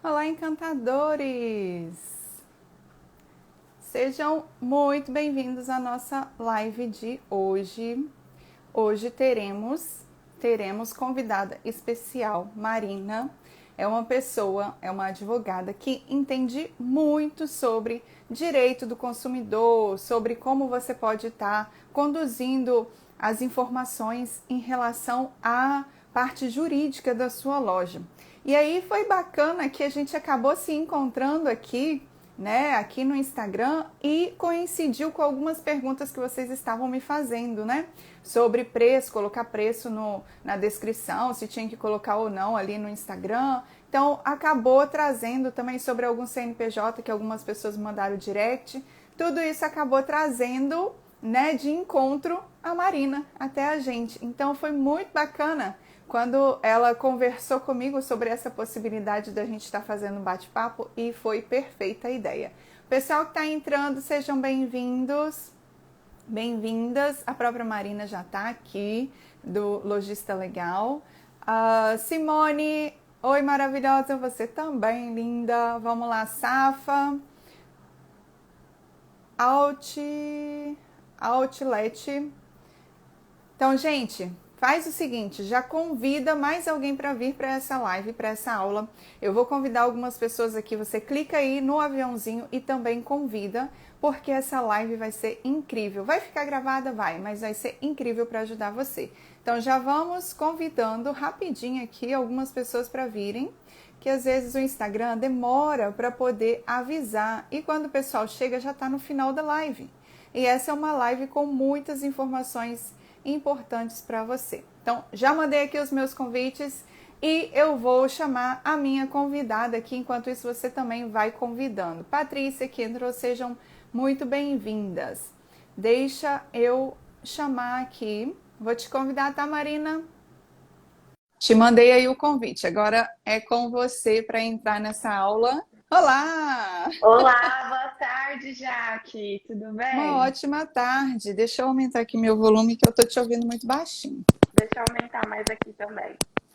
Olá, encantadores! Sejam muito bem-vindos à nossa live de hoje. Hoje teremos convidada especial, Marina. É uma pessoa, é uma advogada que entende muito sobre direito do consumidor, sobre como você pode estar conduzindo as informações em relação à parte jurídica da sua loja. E aí foi bacana que a gente acabou se encontrando aqui, né, aqui no Instagram e coincidiu com algumas perguntas que vocês estavam me fazendo, né, sobre preço, colocar preço na descrição, se tinha que colocar ou não ali no Instagram. Então acabou trazendo também sobre algum CNPJ que algumas pessoas mandaram direct. Tudo isso acabou trazendo, né, de encontro a Marina até a gente. Então foi muito bacana quando ela conversou comigo sobre essa possibilidade da gente estar fazendo um bate-papo e foi perfeita a ideia. Pessoal que está entrando, sejam bem-vindos, bem-vindas. A própria Marina já está aqui, do Lojista Legal. Simone, oi maravilhosa, você também, linda. Vamos lá, Safa. Outlet. Então, gente, faz o seguinte, já convida mais alguém para vir para essa live, para essa aula. Eu vou convidar algumas pessoas aqui, você clica aí no aviãozinho e também convida, porque essa live vai ser incrível. Vai ficar gravada? Vai, mas vai ser incrível para ajudar você. Então, já vamos convidando rapidinho aqui algumas pessoas para virem, que às vezes o Instagram demora para poder avisar e quando o pessoal chega já está no final da live. E essa é uma live com muitas informações importantes para você. Então, já mandei aqui os meus convites e eu vou chamar a minha convidada aqui. Enquanto isso, você também vai convidando. Patrícia, Kendro, sejam muito bem-vindas. Deixa eu chamar aqui. Vou te convidar, tá, Marina? Te mandei aí o convite. Agora é com você para entrar nessa aula. Olá! Olá, boa tarde, Jaque. Tudo Uma bem? ótima tarde. Deixa eu aumentar aqui meu volume que eu tô te ouvindo muito baixinho. Deixa eu aumentar mais aqui também.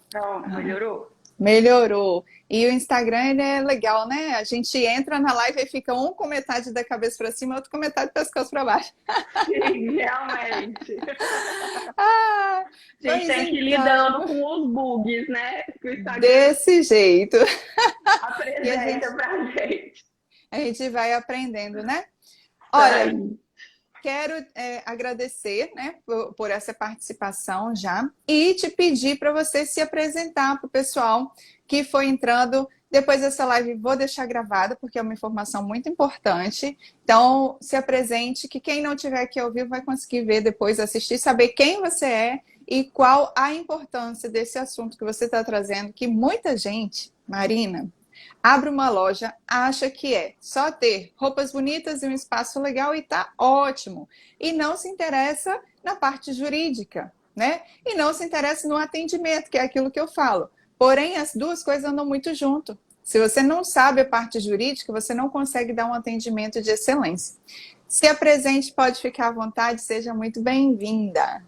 Pronto, melhorou? Melhorou. E o Instagram, ele é legal, né? A gente entra na live e fica um com metade da cabeça para cima, outro com metade do pescoço para baixo. Sim, realmente. Ah, A gente pois tem que ir lidando então, com os bugs, né? Que o Instagram desse jeito. E apresenta pra gente. a gente vai aprendendo, né? Isso Olha, aí. quero agradecer, né, por essa participação já e te pedir para você se apresentar para o pessoal que foi entrando. Depois dessa live vou deixar gravada, porque é uma informação muito importante. Então, se apresente, que quem não tiver aqui ao vivo vai conseguir ver depois, assistir, saber quem você é e qual a importância desse assunto que você está trazendo, que muita gente, Marina, abre uma loja, acha que é só ter roupas bonitas e um espaço legal e tá ótimo. E não se interessa na parte jurídica, né? E não se interessa no atendimento, que é aquilo que eu falo. Porém, as duas coisas andam muito junto. Se você não sabe a parte jurídica, você não consegue dar um atendimento de excelência. Se apresente, pode ficar à vontade, seja muito bem-vinda.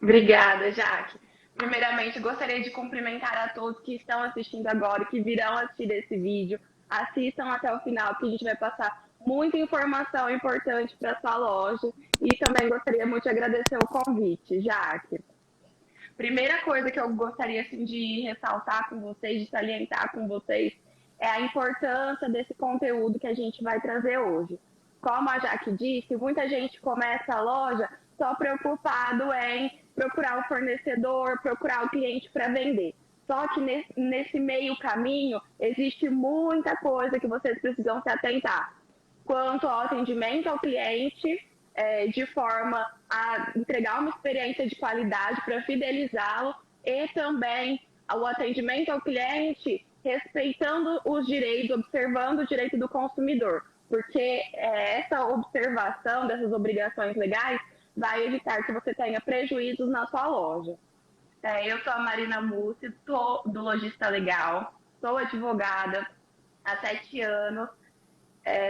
Obrigada, Jaque. Primeiramente, gostaria de cumprimentar a todos que estão assistindo agora e que virão assistir esse vídeo. Assistam até o final, porque a gente vai passar muita informação importante para a sua loja. E também gostaria muito de agradecer o convite, Jaque. Primeira coisa que eu gostaria assim, de ressaltar com vocês, de salientar com vocês, é a importância desse conteúdo que a gente vai trazer hoje. Como a Jaque disse, muita gente começa a loja só preocupado em procurar o fornecedor, procurar o cliente para vender. Só que nesse meio caminho existe muita coisa que vocês precisam se atentar quanto ao atendimento ao cliente, de forma a entregar uma experiência de qualidade para fidelizá-lo e também o atendimento ao cliente respeitando os direitos, observando o direito do consumidor, porque essa observação dessas obrigações legais vai evitar que você tenha prejuízos na sua loja. Eu sou a Marina Mussi, sou do Lojista Legal, sou advogada há 7 anos,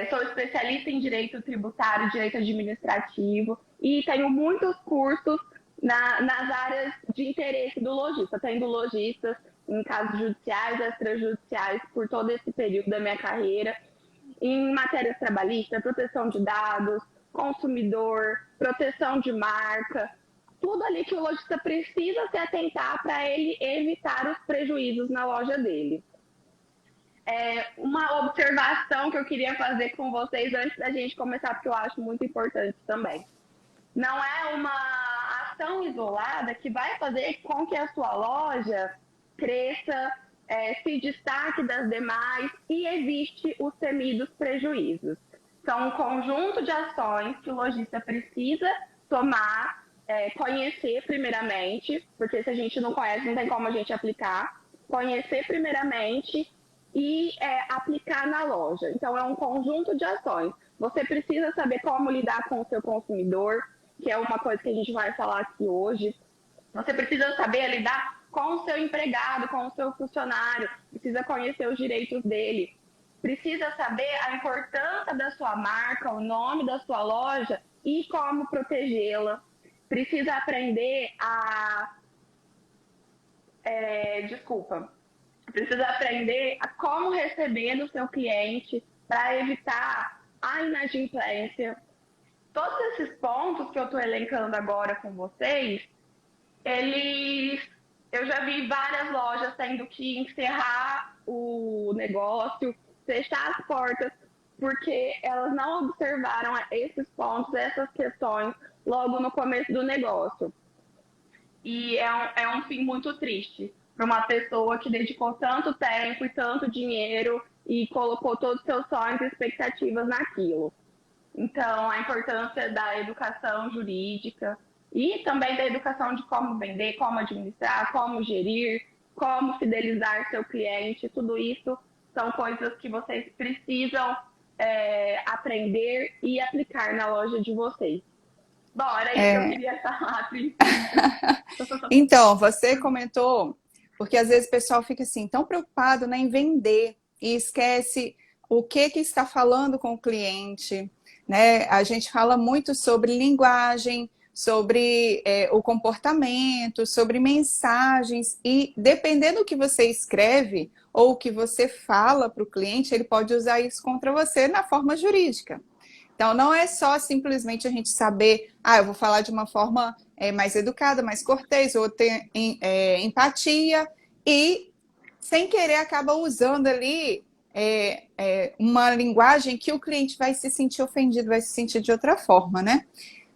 sou especialista em direito tributário, direito administrativo e tenho muitos cursos nas áreas de interesse do lojista, tendo lojistas em casos judiciais, extrajudiciais, por todo esse período da minha carreira, em matérias trabalhistas, proteção de dados, consumidor, proteção de marca, tudo ali que o lojista precisa se atentar para ele evitar os prejuízos na loja dele. Uma observação que eu queria fazer com vocês antes da gente começar, porque eu acho muito importante também. Não é uma ação isolada que vai fazer com que a sua loja cresça, se destaque das demais e evite os temidos prejuízos. São um conjunto de ações que o lojista precisa tomar, conhecer primeiramente, porque se a gente não conhece, não tem como a gente aplicar. Conhecer primeiramente e aplicar na loja. Então, é um conjunto de ações. Você precisa saber como lidar com o seu consumidor, que é uma coisa que a gente vai falar aqui hoje. Você precisa saber lidar com o seu empregado, com o seu funcionário, precisa conhecer os direitos dele, precisa saber a importância da sua marca, o nome da sua loja e como protegê-la. Precisa aprender precisa aprender a como receber do seu cliente para evitar a inadimplência. Todos esses pontos que eu estou elencando agora com vocês, eu já vi várias lojas tendo que encerrar o negócio, fechar as portas, porque elas não observaram esses pontos, essas questões logo no começo do negócio. E é um fim muito triste para uma pessoa que dedicou tanto tempo e tanto dinheiro e colocou todos os seus sonhos e expectativas naquilo. Então, a importância da educação jurídica e também da educação de como vender, como administrar, como gerir, como fidelizar seu cliente, tudo isso são coisas que vocês precisam aprender e aplicar na loja de vocês. Bom, era isso que eu queria falar a princípio. Então, você comentou, porque às vezes o pessoal fica assim, tão preocupado, né, em vender e esquece o que está falando com o cliente, né? A gente fala muito sobre linguagem, sobre o comportamento, sobre mensagens e dependendo do que você escreve ou o que você fala para o cliente, ele pode usar isso contra você na forma jurídica. Então, não é só simplesmente a gente saber, eu vou falar de uma forma mais educada, mais cortês, ou ter empatia, e sem querer acaba usando ali uma linguagem que o cliente vai se sentir ofendido, vai se sentir de outra forma, né?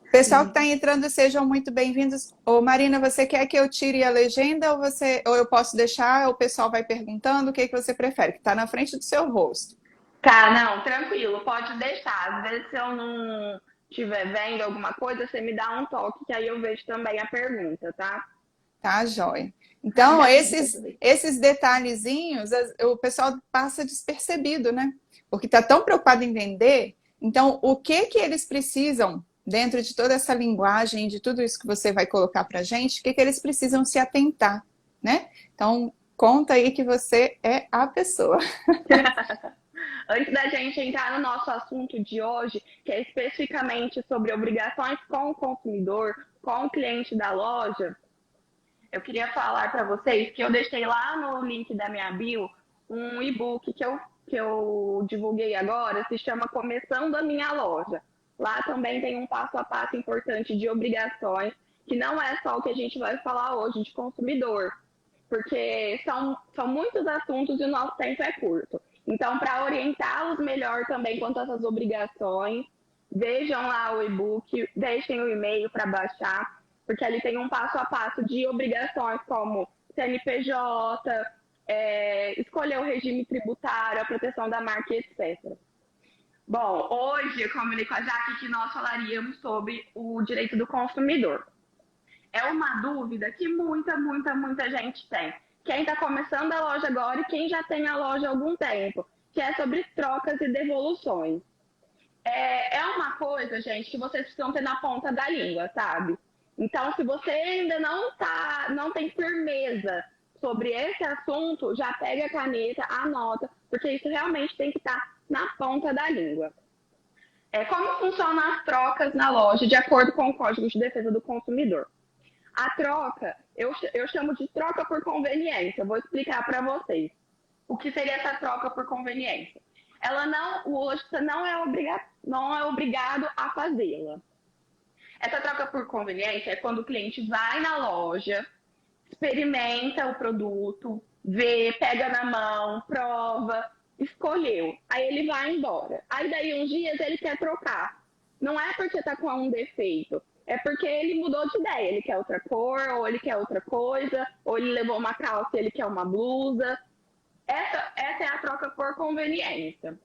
Pessoal que está entrando, sejam muito bem-vindos. Ô, Marina, você quer que eu tire a legenda ou eu posso deixar? O pessoal vai perguntando o que você prefere, que está na frente do seu rosto. Tá, não, tranquilo, pode deixar. Às vezes, se eu não estiver vendo alguma coisa, você me dá um toque, que aí eu vejo também a pergunta, tá? Tá, joia. Então, esses detalhezinhos, o pessoal passa despercebido, né? Porque está tão preocupado em vender. Então, o que eles precisam, dentro de toda essa linguagem, de tudo isso que você vai colocar para a gente, o que eles precisam se atentar, né? Então, conta aí que você é a pessoa. Antes da gente entrar no nosso assunto de hoje, que é especificamente sobre obrigações com o consumidor, com o cliente da loja, eu queria falar para vocês que eu deixei lá no link da minha bio um e-book que eu divulguei agora, se chama Começando a Minha Loja. Lá também tem um passo a passo importante de obrigações, que não é só o que a gente vai falar hoje de consumidor, porque são muitos assuntos e o nosso tempo é curto. Então, para orientá-los melhor também quanto a essas obrigações, vejam lá o e-book, deixem o e-mail para baixar, porque ali tem um passo a passo de obrigações como CNPJ, escolher o regime tributário, a proteção da marca, etc. Bom, hoje eu combinei com a Jaque que nós falaríamos sobre o direito do consumidor. É uma dúvida que muita gente tem. Quem está começando a loja agora e quem já tem a loja há algum tempo, que é sobre trocas e devoluções. É uma coisa, gente, que vocês precisam ter na ponta da língua, sabe? Então, se você ainda não tem firmeza sobre esse assunto, já pega a caneta, anota, porque isso realmente tem que estar na ponta da língua. Como funcionam as trocas na loja, de acordo com o Código de Defesa do Consumidor? A troca, eu chamo de troca por conveniência. Vou explicar para vocês o que seria essa troca por conveniência. O lojista não é obrigado a fazê-la. Essa troca por conveniência é quando o cliente vai na loja, experimenta o produto, vê, pega na mão, prova, escolheu. Aí ele vai embora. Aí daí uns dias ele quer trocar. Não é porque tá com um defeito, é porque ele mudou de ideia. Ele quer outra cor, ou ele quer outra coisa, ou ele levou uma calça e ele quer uma blusa. Essa é a troca por conveniência.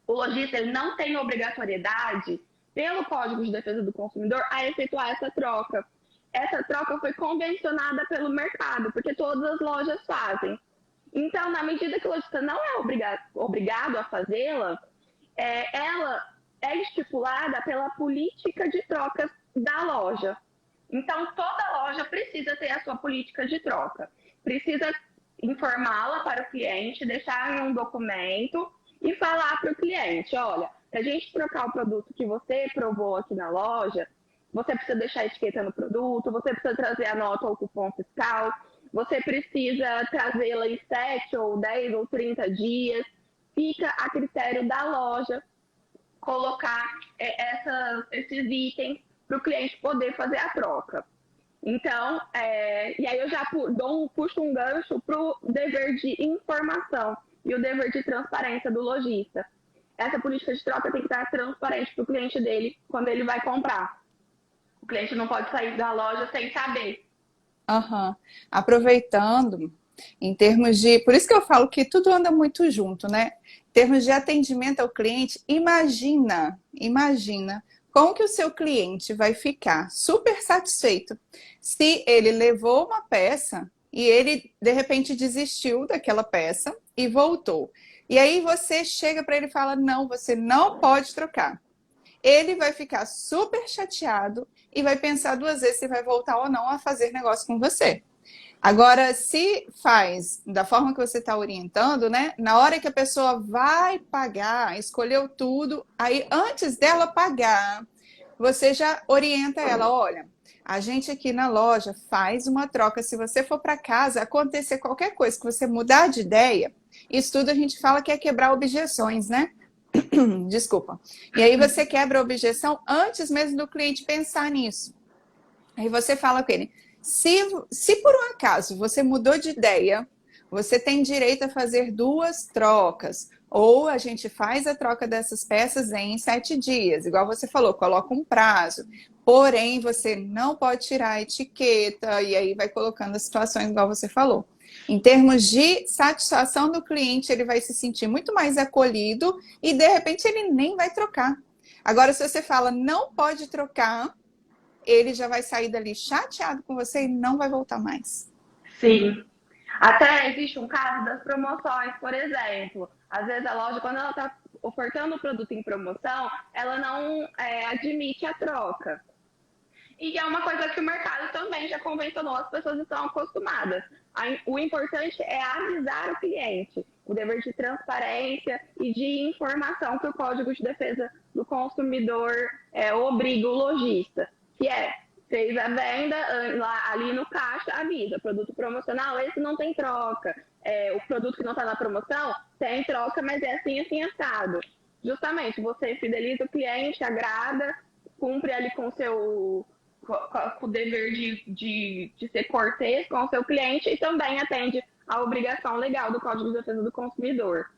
O lojista ele não tem obrigatoriedade, pelo Código de Defesa do Consumidor, a efetuar essa troca. Essa troca foi convencionada pelo mercado, porque todas as lojas fazem. Então, na medida que o lojista não é obrigado a fazê-la, ela é estipulada pela política de trocas da loja. Então, toda loja precisa ter a sua política de troca. Precisa informá-la para o cliente, deixar em um documento e falar para o cliente, olha, para a gente trocar o produto que você provou aqui na loja, você precisa deixar a etiqueta no produto, você precisa trazer a nota ou cupom fiscal, você precisa trazê-la em 7 ou 10 ou 30 dias. Fica a critério da loja colocar esses itens para o cliente poder fazer a troca. Então, e aí eu já puxo um gancho para o dever de informação e o dever de transparência do lojista. Essa política de troca tem que estar transparente para o cliente dele quando ele vai comprar. O cliente não pode sair da loja sem saber. Uhum. Aproveitando, em termos de... Por isso que eu falo que tudo anda muito junto, né? Em termos de atendimento ao cliente, imagina como que o seu cliente vai ficar super satisfeito se ele levou uma peça e ele, de repente, desistiu daquela peça e voltou. E aí você chega para ele e fala, não, você não pode trocar. Ele vai ficar super chateado e vai pensar 2 vezes se vai voltar ou não a fazer negócio com você. Agora, se faz da forma que você está orientando, né? Na hora que a pessoa vai pagar, escolheu tudo, aí antes dela pagar, você já orienta ela, olha, a gente aqui na loja faz uma troca, se você for para casa, acontecer qualquer coisa, que você mudar de ideia, isso tudo a gente fala que é quebrar objeções, né? Desculpa. E aí você quebra a objeção antes mesmo do cliente pensar nisso. Aí você fala com ele, se por um acaso você mudou de ideia, você tem direito a fazer 2 trocas. Ou a gente faz a troca dessas peças em 7 dias. Igual você falou, coloca um prazo. Porém, você não pode tirar a etiqueta e aí vai colocando as situações igual você falou. Em termos de satisfação do cliente, ele vai se sentir muito mais acolhido e, de repente, ele nem vai trocar. Agora, se você fala não pode trocar, ele já vai sair dali chateado com você e não vai voltar mais. Sim. Até existe um caso das promoções, por exemplo. Às vezes a loja, quando ela está ofertando o produto em promoção, ela não admite a troca. E é uma coisa que o mercado também já convencionou, as pessoas estão acostumadas. O importante é avisar o cliente, o dever de transparência e de informação que o Código de Defesa do Consumidor obriga o lojista, que fez a venda, ali no caixa, avisa, produto promocional, esse não tem troca. O produto que não está na promoção tem troca, mas é assim, assim, assado. Justamente, você fideliza o cliente, agrada, cumpre ali com o dever de ser cortês com o seu cliente e também atende à obrigação legal do Código de Defesa do Consumidor.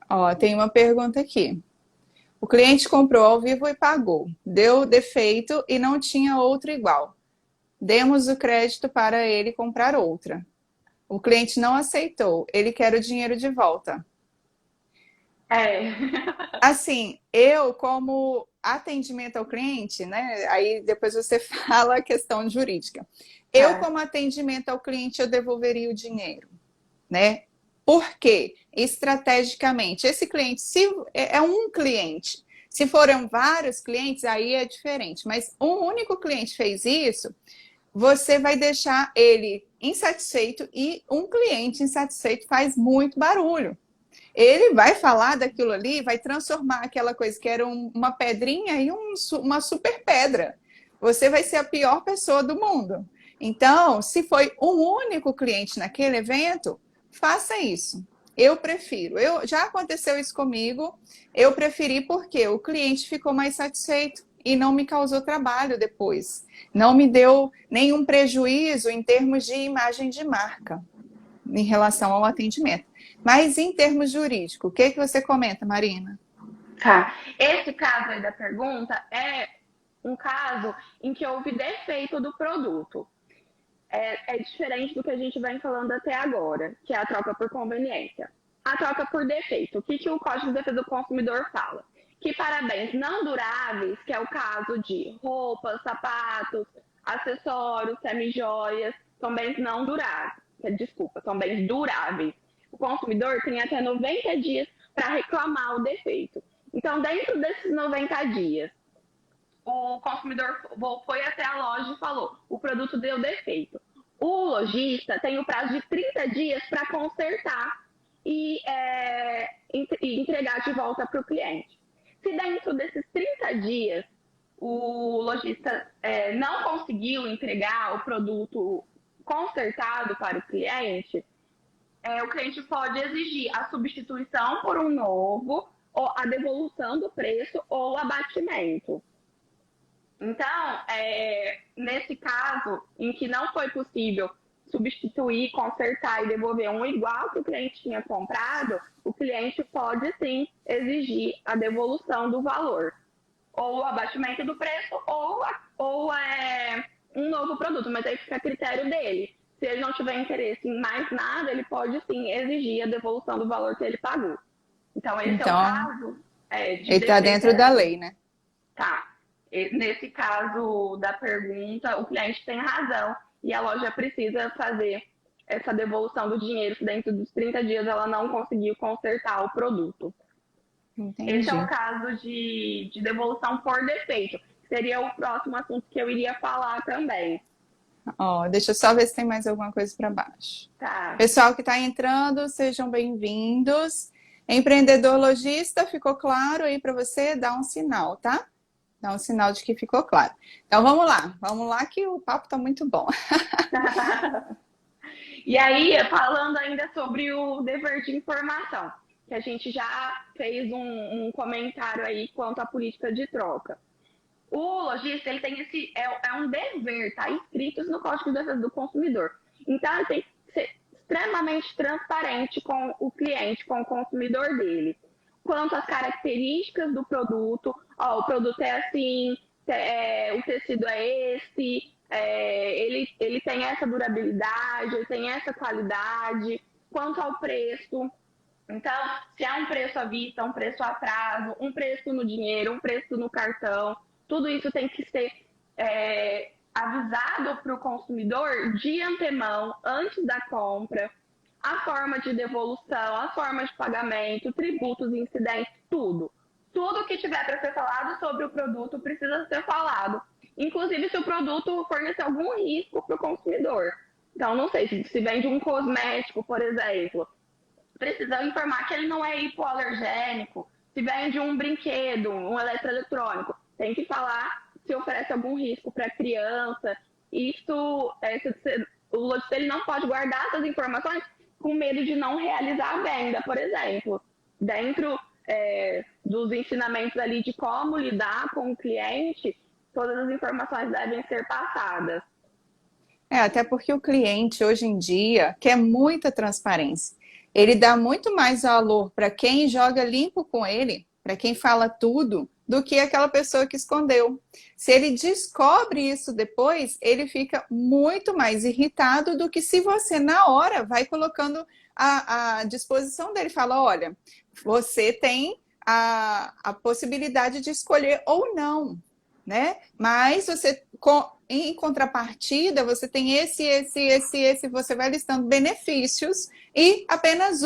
Ó, tem uma pergunta aqui. O cliente comprou ao vivo e pagou. Deu defeito e não tinha outro igual. Demos o crédito para ele comprar outra. O cliente não aceitou. Ele quer o dinheiro de volta. Assim, eu como atendimento ao cliente, né? Aí depois você fala a questão jurídica. Eu como atendimento ao cliente, eu devolveria o dinheiro, né? Por quê? Estrategicamente, esse cliente, se é um cliente, se forem vários clientes, aí é diferente. Mas um único cliente fez isso, você vai deixar ele insatisfeito e um cliente insatisfeito faz muito barulho. Ele vai falar daquilo ali, vai transformar aquela coisa que era uma pedrinha em uma super pedra. Você vai ser a pior pessoa do mundo. Então, se foi um único cliente naquele evento, faça isso. Eu prefiro. Já aconteceu isso comigo. Eu preferi porque o cliente ficou mais satisfeito e não me causou trabalho depois. Não me deu nenhum prejuízo em termos de imagem de marca em relação ao atendimento. Mas em termos jurídicos, o que você comenta, Marina? Tá. Esse caso aí da pergunta é um caso em que houve defeito do produto. É diferente do que a gente vem falando até agora, que é a troca por conveniência. A troca por defeito. O que o Código de Defesa do Consumidor fala? Que para bens não duráveis, que é o caso de roupas, sapatos, acessórios, semijoias, são bens não duráveis. Desculpa, são bens duráveis. O consumidor tem até 90 dias para reclamar o defeito. Então, dentro desses 90 dias, o consumidor foi até a loja e falou: o produto deu defeito. O lojista tem o prazo de 30 dias para consertar e entregar de volta para o cliente. Se dentro desses 30 dias o lojista não conseguiu entregar o produto consertado para o cliente pode exigir a substituição por um novo, ou a devolução do preço ou o abatimento. Então, nesse caso, em que não foi possível substituir, consertar e devolver um igual que o cliente tinha comprado, o cliente pode sim exigir a devolução do valor, ou o abatimento do preço, ou um novo produto, mas aí fica a critério dele. Se ele não tiver interesse em mais nada, ele pode sim exigir a devolução do valor que ele pagou. Então, esse é o caso de ele está dentro da lei, né? Tá. Nesse caso da pergunta, o cliente tem razão e a loja precisa fazer essa devolução do dinheiro se dentro dos 30 dias ela não conseguiu consertar o produto. Entendi. Esse é o caso de devolução por defeito. Seria o próximo assunto que eu iria falar também. Deixa eu só ver se tem mais alguma coisa para baixo. Tá. Pessoal que está entrando, sejam bem-vindos. Empreendedor lojista, ficou claro aí para você? Dá um sinal, tá? Dá um sinal de que ficou claro. Então vamos lá que o papo está muito bom. E aí, falando ainda sobre o dever de informação, que a gente já fez um comentário aí quanto à política de troca. O lojista, ele tem um dever, tá escrito no Código de Defesa do Consumidor. Então, ele tem que ser extremamente transparente com o cliente, com o consumidor dele. Quanto às características do produto, o produto é assim, o tecido é esse, ele tem essa durabilidade, ele tem essa qualidade. Quanto ao preço, então, se há um preço à vista, um preço a prazo, um preço no dinheiro, um preço no cartão, tudo isso tem que ser avisado para o consumidor de antemão, antes da compra, a forma de devolução, a forma de pagamento, tributos, incidentes, tudo. Tudo que tiver para ser falado sobre o produto precisa ser falado. Inclusive se o produto fornecer algum risco para o consumidor. Então, não sei, se vende um cosmético, por exemplo, precisa informar que ele não é hipoalergênico. Se vende um brinquedo, um eletroeletrônico, tem que falar se oferece algum risco para a criança. Isso, o lojista ele não pode guardar essas informações com medo de não realizar a venda, por exemplo. Dentro dos ensinamentos ali de como lidar com o cliente, todas as informações devem ser passadas. Até porque o cliente, hoje em dia, quer muita transparência. Ele dá muito mais valor para quem joga limpo com ele, para quem fala tudo, do que aquela pessoa que escondeu. Se ele descobre isso depois, ele fica muito mais irritado do que se você, na hora, vai colocando à disposição dele. Fala, olha, você tem a possibilidade de escolher ou não, né? Mas você, em contrapartida, você tem esse, você vai listando benefícios e apenas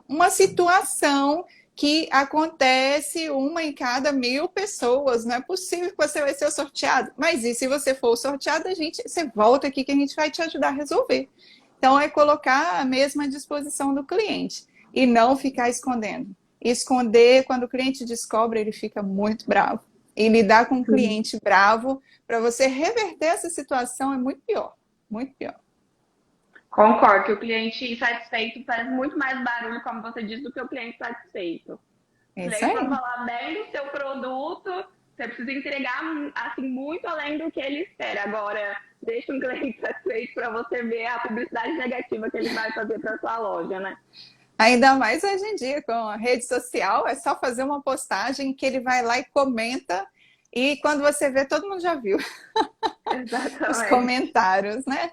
uma situação que acontece uma em cada 1000 pessoas. Não é possível que você vai ser sorteado. Mas e se você for sorteado, você volta aqui que a gente vai te ajudar a resolver. Então, é colocar a mesma disposição do cliente e não ficar escondendo. Esconder, quando o cliente descobre, ele fica muito bravo. E lidar com um cliente bravo, para você reverter essa situação, é muito pior. muito pior. Concordo que o cliente insatisfeito faz muito mais barulho, como você disse, do que o cliente satisfeito. O É isso cliente vai aí. falar bem do seu produto, você precisa entregar assim muito além do que ele espera. Agora, deixa um cliente satisfeito para você ver a publicidade negativa que ele vai fazer para sua loja, né? Ainda mais hoje em dia, com a rede social, é só fazer uma postagem que ele vai lá e comenta, e quando você vê, todo mundo já viu os Exatamente. comentários, né?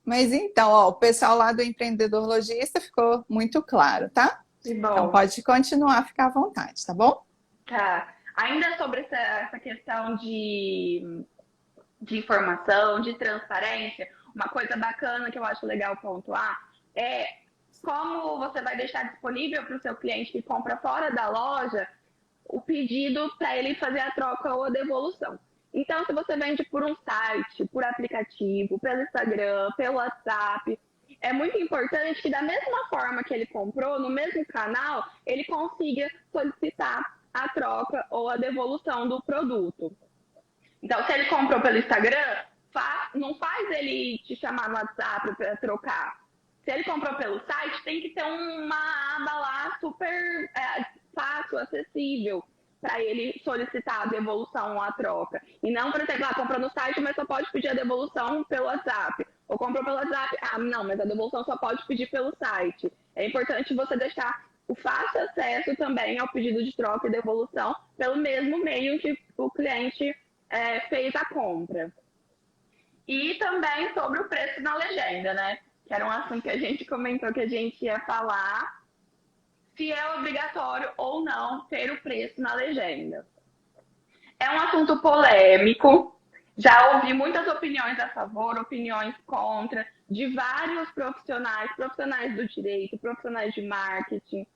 Mas então, ó, o pessoal lá do empreendedor lojista ficou muito claro, tá? Que Então bom. pode continuar, ficar à vontade, tá bom? Tá. Ainda sobre essa questão de informação, de transparência, uma coisa bacana que eu acho legal pontuar é como você vai deixar disponível para o seu cliente que compra fora da loja o pedido para ele fazer a troca ou a devolução. Então, se você vende por um site, por aplicativo, pelo Instagram, pelo WhatsApp, é muito importante que da mesma forma que ele comprou, no mesmo canal, ele consiga solicitar a troca ou a devolução do produto. Então, se ele comprou pelo Instagram, não faz ele te chamar no WhatsApp para trocar. Se ele comprou pelo site, tem que ter uma aba lá super fácil, acessível, para ele solicitar a devolução ou a troca. E não, por exemplo, comprou no site, mas só pode pedir a devolução pelo WhatsApp. Ou comprou pelo WhatsApp, não, mas a devolução só pode pedir pelo site. É importante você deixar o fácil acesso também ao pedido de troca e devolução pelo mesmo meio que o cliente fez a compra. E também sobre o preço na legenda, né? Que era um assunto que a gente comentou que a gente ia falar, se é obrigatório ou não ter o preço na legenda. É um assunto polêmico, já ouvi muitas opiniões a favor, opiniões contra, de vários profissionais, profissionais do direito, profissionais de marketing,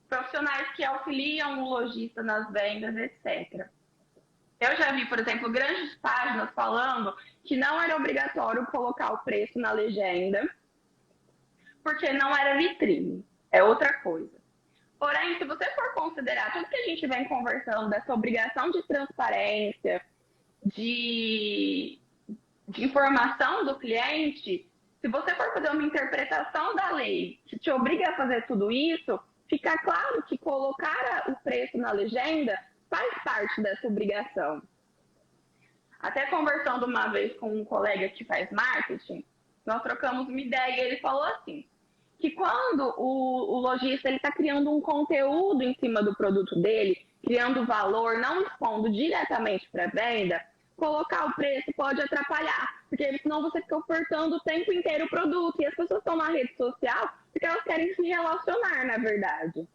profissionais que auxiliam o lojista nas vendas, etc. Eu já vi, por exemplo, grandes páginas falando que não era obrigatório colocar o preço na legenda, porque não era vitrine. É outra coisa. Porém, se você for considerar tudo que a gente vem conversando dessa obrigação de transparência, de, de informação do cliente, se você for fazer uma interpretação da lei que te obriga a fazer tudo isso, fica claro que colocar o preço na legenda faz parte dessa obrigação. Até conversando uma vez com um colega que faz marketing, nós trocamos uma ideia e ele falou assim, que quando o lojista está criando um conteúdo em cima do produto dele, criando valor, não expondo diretamente para a venda, colocar o preço pode atrapalhar, porque senão você fica ofertando o tempo inteiro o produto e as pessoas estão na rede social porque elas querem se relacionar, na verdade.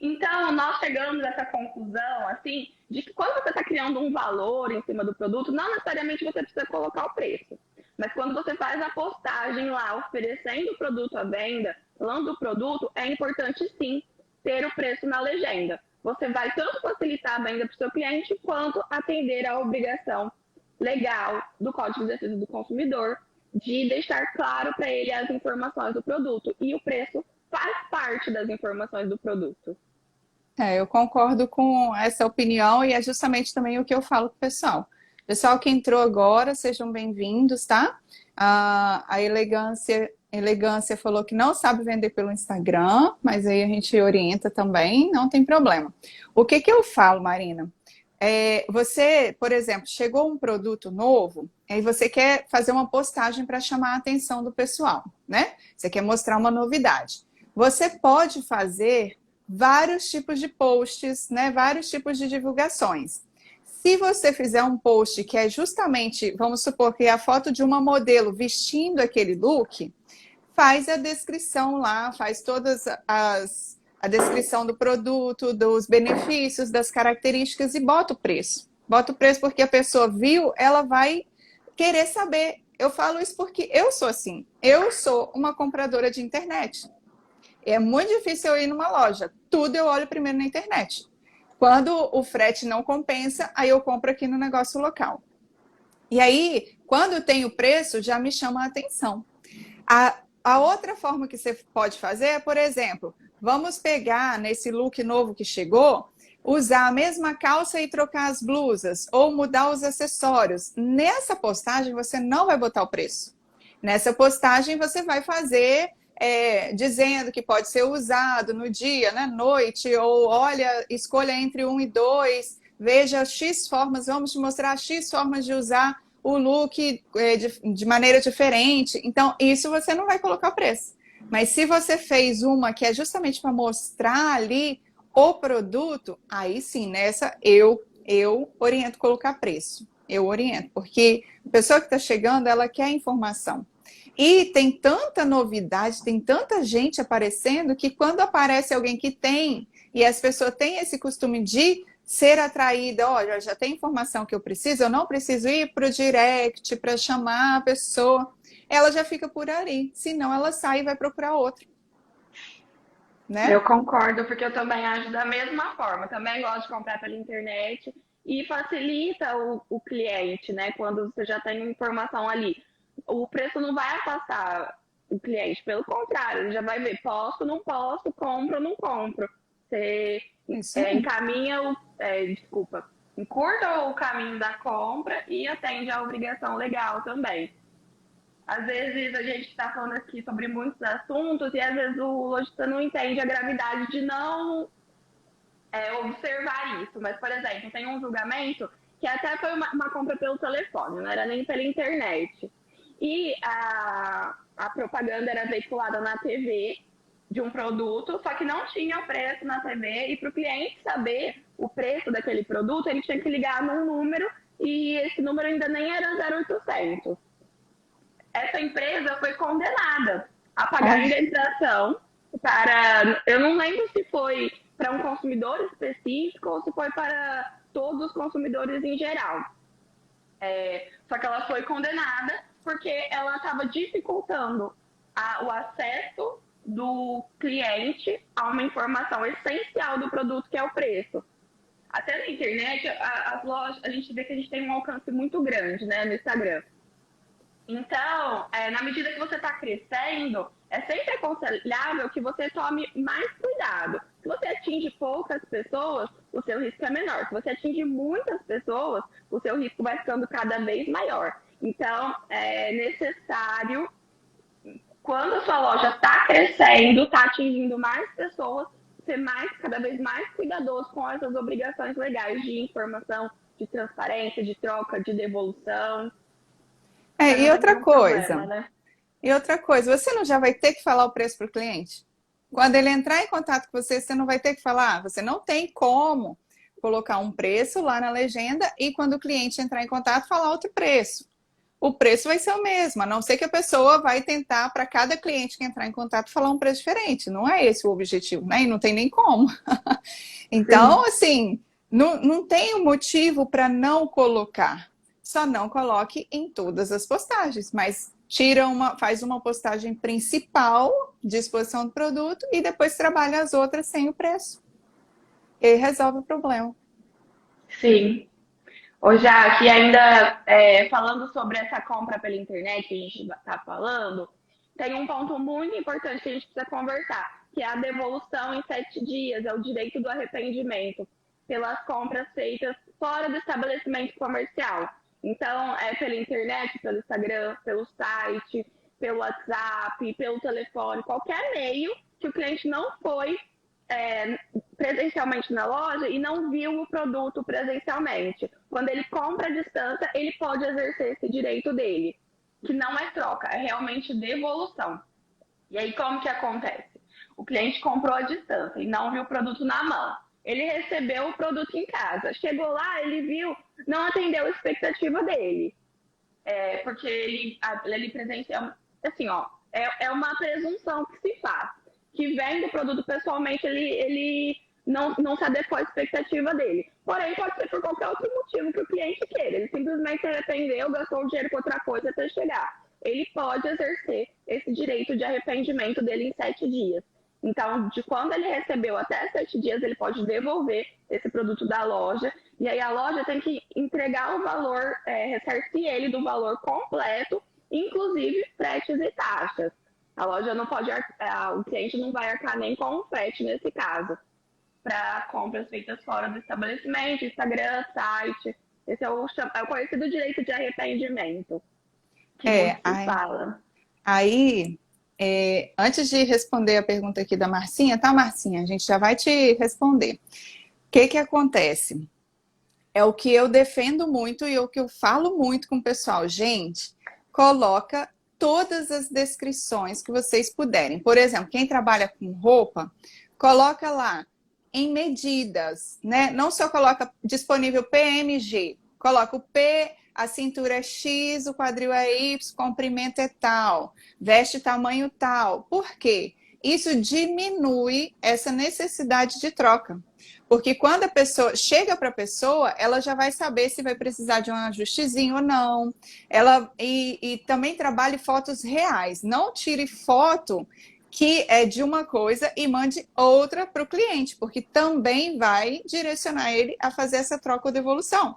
Então, nós chegamos a essa conclusão, assim, de que quando você está criando um valor em cima do produto, não necessariamente você precisa colocar o preço. Mas quando você faz a postagem lá, oferecendo o produto à venda, falando do produto, é importante sim ter o preço na legenda. Você vai tanto facilitar a venda para o seu cliente, quanto atender à obrigação legal do Código de Defesa do Consumidor de deixar claro para ele as informações do produto. E o preço faz parte das informações do produto. Eu concordo com essa opinião e é justamente também o que eu falo com o pessoal. Pessoal que entrou agora, sejam bem-vindos, tá? A Elegância falou que não sabe vender pelo Instagram, mas aí a gente orienta também, não tem problema. O que eu falo, Marina? Você, por exemplo, chegou um produto novo, aí você quer fazer uma postagem para chamar a atenção do pessoal, né? Você quer mostrar uma novidade. Você pode fazer vários tipos de posts, né? Vários tipos de divulgações. Se você fizer um post que é justamente, vamos supor que é a foto de uma modelo vestindo aquele look, faz a descrição lá, faz todas a descrição do produto, dos benefícios, das características e bota o preço. Bota o preço porque a pessoa viu, ela vai querer saber. Eu falo isso porque eu sou assim. Eu sou uma compradora de internet. É muito difícil eu ir numa loja. Tudo eu olho primeiro na internet. Quando o frete não compensa, aí eu compro aqui no negócio local. E aí, quando tem o preço, já me chama a atenção. A outra forma que você pode fazer é, por exemplo, vamos pegar nesse look novo que chegou, usar a mesma calça e trocar as blusas, ou mudar os acessórios. Nessa postagem, você não vai botar o preço. Nessa postagem, você vai fazer dizendo que pode ser usado no dia, na noite, ou olha, escolha entre 1 e 2, veja X formas, vamos te mostrar X formas de usar o look de maneira diferente. Então, isso você não vai colocar o preço. Mas se você fez uma que é justamente para mostrar ali o produto, aí sim, nessa eu oriento colocar preço. Eu oriento, porque a pessoa que está chegando, ela quer informação. E tem tanta novidade, tem tanta gente aparecendo, que quando aparece alguém que tem, e as pessoas têm esse costume de ser atraída, olha, já tem informação que eu preciso, eu não preciso ir para o direct para chamar a pessoa, ela já fica por ali, senão ela sai e vai procurar outra, né? Eu concordo, porque eu também acho da mesma forma. Também gosto de comprar pela internet e facilita o cliente, né? Quando você já tem informação ali. O preço não vai afastar o cliente, pelo contrário, ele já vai ver, posso, não posso, compro, não compro. Você Isso aí. encaminha desculpa, encurta o caminho da compra e atende a obrigação legal também. Às vezes a gente está falando aqui sobre muitos assuntos e às vezes o lojista não entende a gravidade de não observar isso. Mas, por exemplo, tem um julgamento que até foi uma compra pelo telefone, não era nem pela internet. E a propaganda era veiculada na TV de um produto, só que não tinha o preço na TV, e para o cliente saber o preço daquele produto, ele tinha que ligar num número, e esse número ainda nem era 0800. Essa empresa foi condenada a pagar Ai, indenização para. Eu não lembro se foi para um consumidor específico ou se foi para todos os consumidores em geral. Só que ela foi condenada porque ela estava dificultando o acesso do cliente a uma informação essencial do produto, que é o preço. Até na internet, as lojas, a gente vê que a gente tem um alcance muito grande, né, no Instagram. Então, na medida que você está crescendo, é sempre aconselhável que você tome mais cuidado. Se você atinge poucas pessoas, o seu risco é menor. Se você atinge muitas pessoas, o seu risco vai ficando cada vez maior. Então, é necessário, quando a sua loja está crescendo, está atingindo mais pessoas, ser cada vez mais cuidadoso com essas obrigações legais de informação, de transparência, de troca, de devolução, para e não ter outra nenhum coisa, problema, né? você não já vai ter que falar o preço para o cliente? Quando ele entrar em contato com você, você não vai ter que falar, você não tem como colocar um preço lá na legenda e quando o cliente entrar em contato, falar outro preço. O preço vai ser o mesmo, a não ser que a pessoa vai tentar, para cada cliente que entrar em contato, falar um preço diferente. Não é esse o objetivo, né? E não tem nem como. Então, Sim. assim, não tem um motivo para não colocar. Só não coloque em todas as postagens, mas faz uma postagem principal de exposição do produto e depois trabalha as outras sem o preço. E resolve o problema. Sim. Ô, Jaque, ainda falando sobre essa compra pela internet que a gente está falando, tem um ponto muito importante que a gente precisa conversar, que é a devolução em 7 dias, é o direito do arrependimento pelas compras feitas fora do estabelecimento comercial. Então, é pela internet, pelo Instagram, pelo site, pelo WhatsApp, pelo telefone, qualquer meio que o cliente não foi presencialmente na loja e não viu o produto presencialmente. Quando ele compra à distância, ele pode exercer esse direito dele, que não é troca, é realmente devolução. E aí, como que acontece? O cliente comprou à distância e não viu o produto na mão. Ele recebeu o produto em casa. Chegou lá, ele viu, não atendeu a expectativa dele. Porque ele presencial, assim, ó, é uma presunção que se faz. Que vende o produto pessoalmente, ele não se adequou à expectativa dele. Porém, pode ser por qualquer outro motivo que o cliente queira. Ele simplesmente se arrependeu, gastou o dinheiro com outra coisa até chegar. Ele pode exercer esse direito de arrependimento dele em 7 dias. Então, de quando ele recebeu até 7 dias, ele pode devolver esse produto da loja. E aí a loja tem que entregar o valor, ressarcir ele do valor completo, inclusive fretes e taxas. A loja não pode, o cliente não vai arcar nem com o frete nesse caso. para compras feitas fora do estabelecimento, Instagram, site. Esse é o conhecido direito de arrependimento, que muito É, se fala. aí, antes de responder a pergunta aqui da Marcinha, tá, Marcinha? A gente já vai te responder. O que que acontece? É o que eu defendo muito e o que eu falo muito com o pessoal. Gente, coloca todas as descrições que vocês puderem. Por exemplo, quem trabalha com roupa, coloca lá em medidas, né? Não só coloca disponível PMG, coloca o P, a cintura é X, o quadril é Y, comprimento é tal, veste tamanho tal. Por quê? Isso diminui essa necessidade de troca. Porque quando a pessoa chega para a pessoa, ela já vai saber se vai precisar de um ajustezinho ou não. E também trabalhe fotos reais. Não tire foto que é de uma coisa e mande outra para o cliente, porque também vai direcionar ele a fazer essa troca ou devolução.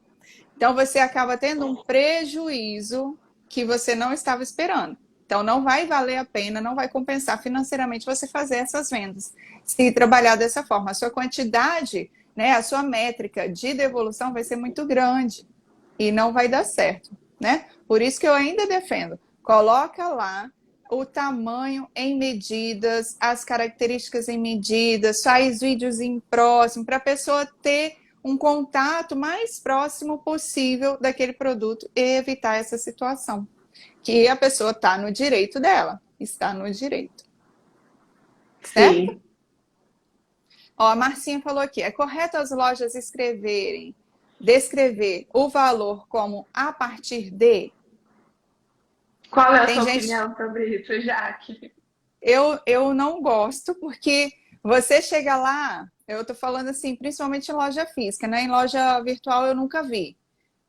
Então você acaba tendo um prejuízo que você não estava esperando. Então não vai valer a pena, não vai compensar financeiramente você fazer essas vendas. Se trabalhar dessa forma, a sua quantidade, né, a sua métrica de devolução vai ser muito grande e não vai dar certo, né? Por isso que eu ainda defendo, coloca lá o tamanho em medidas, as características em medidas, faz vídeos em próximo para a pessoa ter um contato mais próximo possível daquele produto e evitar essa situação. Que a pessoa está no direito dela, está no direito. Certo? Sim. Ó, a Marcinha falou aqui, é correto as lojas descrever o valor como a partir de? Qual é a Tem sua gente, opinião sobre isso, Jaque? eu não gosto, porque você chega lá, eu tô falando assim, principalmente em loja física, né? Em loja virtual eu nunca vi.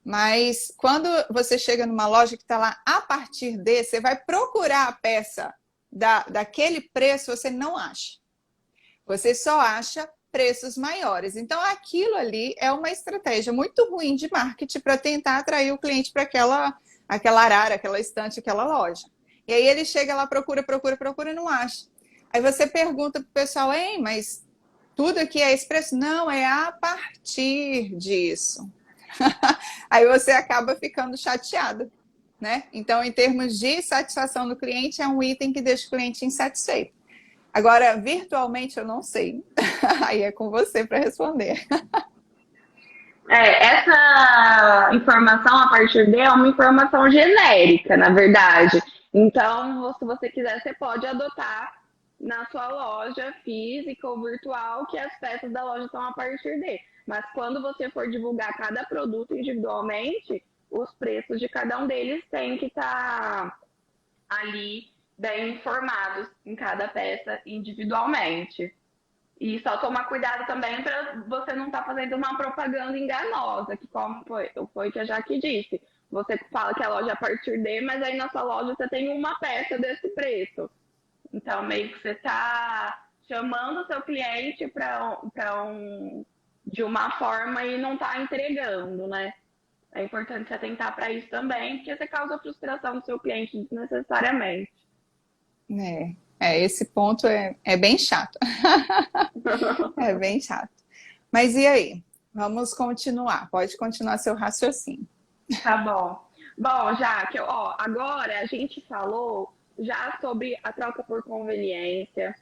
Mas quando você chega numa loja que está lá a partir de, você vai procurar a peça daquele preço, você não acha. Você só acha preços maiores. Então, aquilo ali é uma estratégia muito ruim de marketing para tentar atrair o cliente para aquela arara, aquela estante, aquela loja. E aí ele chega lá, procura e não acha. Aí você pergunta para o pessoal, hein, mas tudo aqui é esse preço? Não, é a partir disso. Aí você acaba ficando chateado, né? Então, em termos de satisfação do cliente, é um item que deixa o cliente insatisfeito. Agora, virtualmente, eu não sei. Aí é com você para responder. Essa informação a partir de é uma informação genérica, na verdade. Então, se você quiser, você pode adotar na sua loja física ou virtual que as peças da loja são a partir de. Mas quando você for divulgar cada produto individualmente, os preços de cada um deles têm que estar ali bem informados em cada peça individualmente. E só tomar cuidado também para você não estar fazendo uma propaganda enganosa, que como foi que a Jaque disse. Você fala que a loja é a partir de, mas aí na sua loja você tem uma peça desse preço. Então, meio que você está chamando o seu cliente de uma forma e não está entregando, né? É importante você atentar para isso também, porque você causa frustração do seu cliente desnecessariamente. Esse ponto é bem chato. É bem chato. Mas e aí? Vamos continuar. Pode continuar seu raciocínio. Tá bom. Bom, já que agora a gente falou já sobre a troca por conveniência,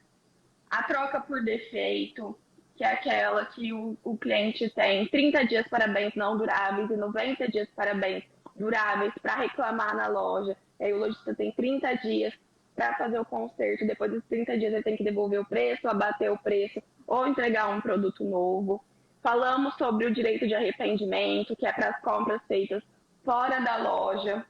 a troca por defeito, que é aquela que o cliente tem 30 dias para bens não duráveis e 90 dias para bens duráveis para reclamar na loja. Aí o lojista tem 30 dias para fazer o conserto, depois dos 30 dias ele tem que devolver o preço, abater o preço ou entregar um produto novo. Falamos sobre o direito de arrependimento, que é para as compras feitas fora da loja,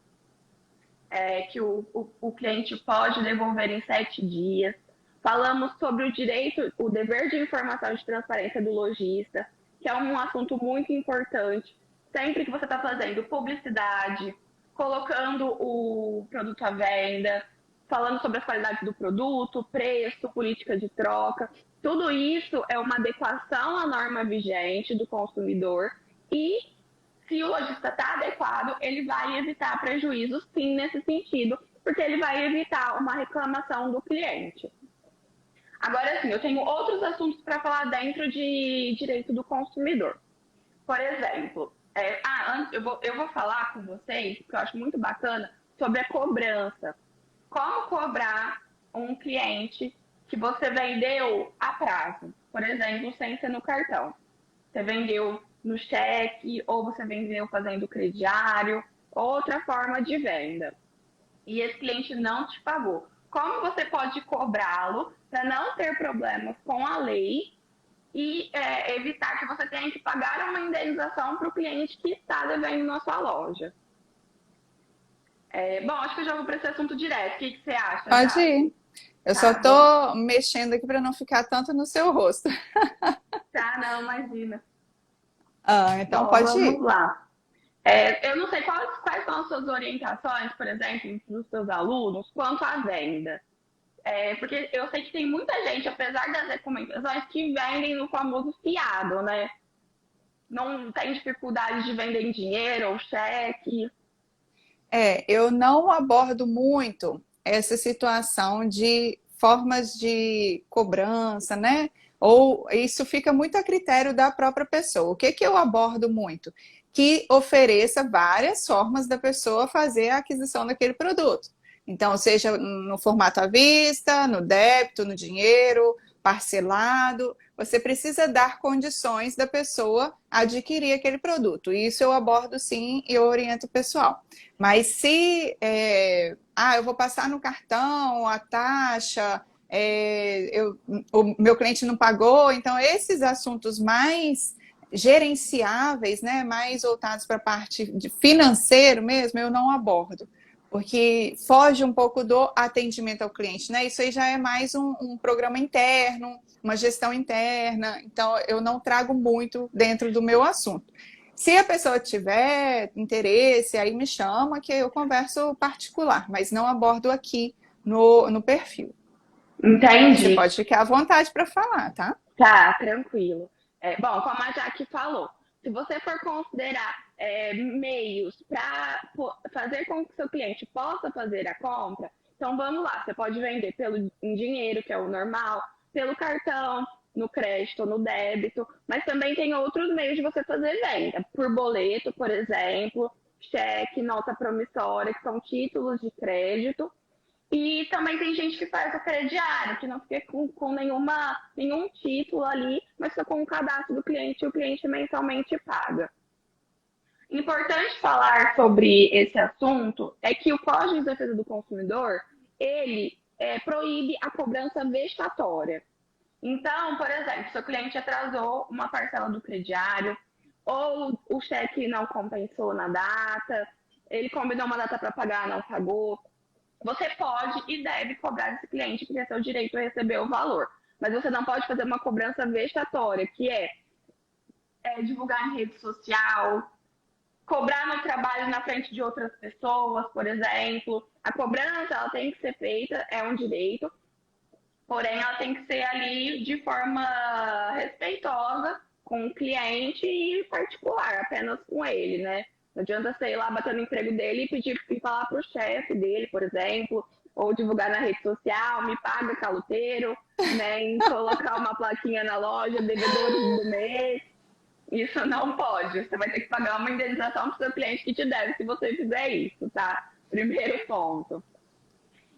que o cliente pode devolver em 7 dias. Falamos sobre o direito, o dever de informação e de transparência do lojista, que é um assunto muito importante. Sempre que você está fazendo publicidade, colocando o produto à venda, falando sobre as qualidades do produto, preço, política de troca, tudo isso é uma adequação à norma vigente do consumidor e se o lojista está adequado, ele vai evitar prejuízos sim nesse sentido, porque ele vai evitar uma reclamação do cliente. Agora, sim, eu tenho outros assuntos para falar dentro de direito do consumidor. Por exemplo, eu vou falar com vocês, que eu acho muito bacana, sobre a cobrança. Como cobrar um cliente que você vendeu a prazo? Por exemplo, sem ser no cartão. Você vendeu no cheque, ou você vendeu fazendo crediário, outra forma de venda. E esse cliente não te pagou. Como você pode cobrá-lo para não ter problemas com a lei e evitar que você tenha que pagar uma indenização para o cliente que está devendo na sua loja? Bom, acho que eu já vou para esse assunto direto. O que você acha, Pode Jaque? ir. Eu só Tá, vamos. tô mexendo aqui para não ficar tanto no seu rosto. Tá, não, imagina. Ah, então Bom, pode vamos ir. lá. Eu não sei quais são as suas orientações, por exemplo, para os seus alunos, quanto à venda. Porque eu sei que tem muita gente, apesar das recomendações, que vendem no famoso fiado, né? Não tem dificuldade de vender em dinheiro ou cheque. Eu não abordo muito essa situação de formas de cobrança, né? Ou isso fica muito a critério da própria pessoa. O que que eu abordo muito? Que ofereça várias formas da pessoa fazer a aquisição daquele produto. Então, seja no formato à vista, no débito, no dinheiro, parcelado, você precisa dar condições da pessoa adquirir aquele produto. Isso eu abordo sim e eu oriento o pessoal. Mas se eu vou passar no cartão a taxa, o meu cliente não pagou, então esses assuntos mais gerenciáveis, né, mais voltados para a parte de financeiro mesmo, eu não abordo, porque foge um pouco do atendimento ao cliente, né? Isso aí já é mais um programa interno, uma gestão interna, então eu não trago muito dentro do meu assunto. Se a pessoa tiver interesse, aí me chama que eu converso particular, mas não abordo aqui no perfil. Mas você Entende? pode ficar à vontade para falar, tá? Tá, tranquilo. Bom, como a Jaque falou, se você for considerar meios para fazer com que o seu cliente possa fazer a compra, então vamos lá, você pode vender em dinheiro, que é o normal, pelo cartão, no crédito, no débito, mas também tem outros meios de você fazer venda, por boleto, por exemplo, cheque, nota promissória, que são títulos de crédito, e também tem gente que faz o crediário, que não fica com nenhum título ali, mas fica com o cadastro do cliente e o cliente mensalmente paga. Importante falar sobre esse assunto é que o Código de Defesa do Consumidor, ele proíbe a cobrança vexatória. Então, por exemplo, se o cliente atrasou uma parcela do crediário, ou o cheque não compensou na data, ele combinou uma data para pagar, não pagou, você pode e deve cobrar esse cliente, porque é seu direito a receber o valor. Mas você não pode fazer uma cobrança vexatória, que é divulgar em rede social, cobrar no trabalho na frente de outras pessoas, por exemplo. A cobrança ela tem que ser feita, é um direito, porém ela tem que ser ali de forma respeitosa com o cliente e particular, apenas com ele, né? Não adianta você ir lá bater no emprego dele e pedir e falar para o chefe dele, por exemplo, ou divulgar na rede social, me paga caloteiro, né? Em colocar uma plaquinha na loja, devedores do mês. Isso não pode. Você vai ter que pagar uma indenização para o seu cliente que te deve se você fizer isso, tá? Primeiro ponto.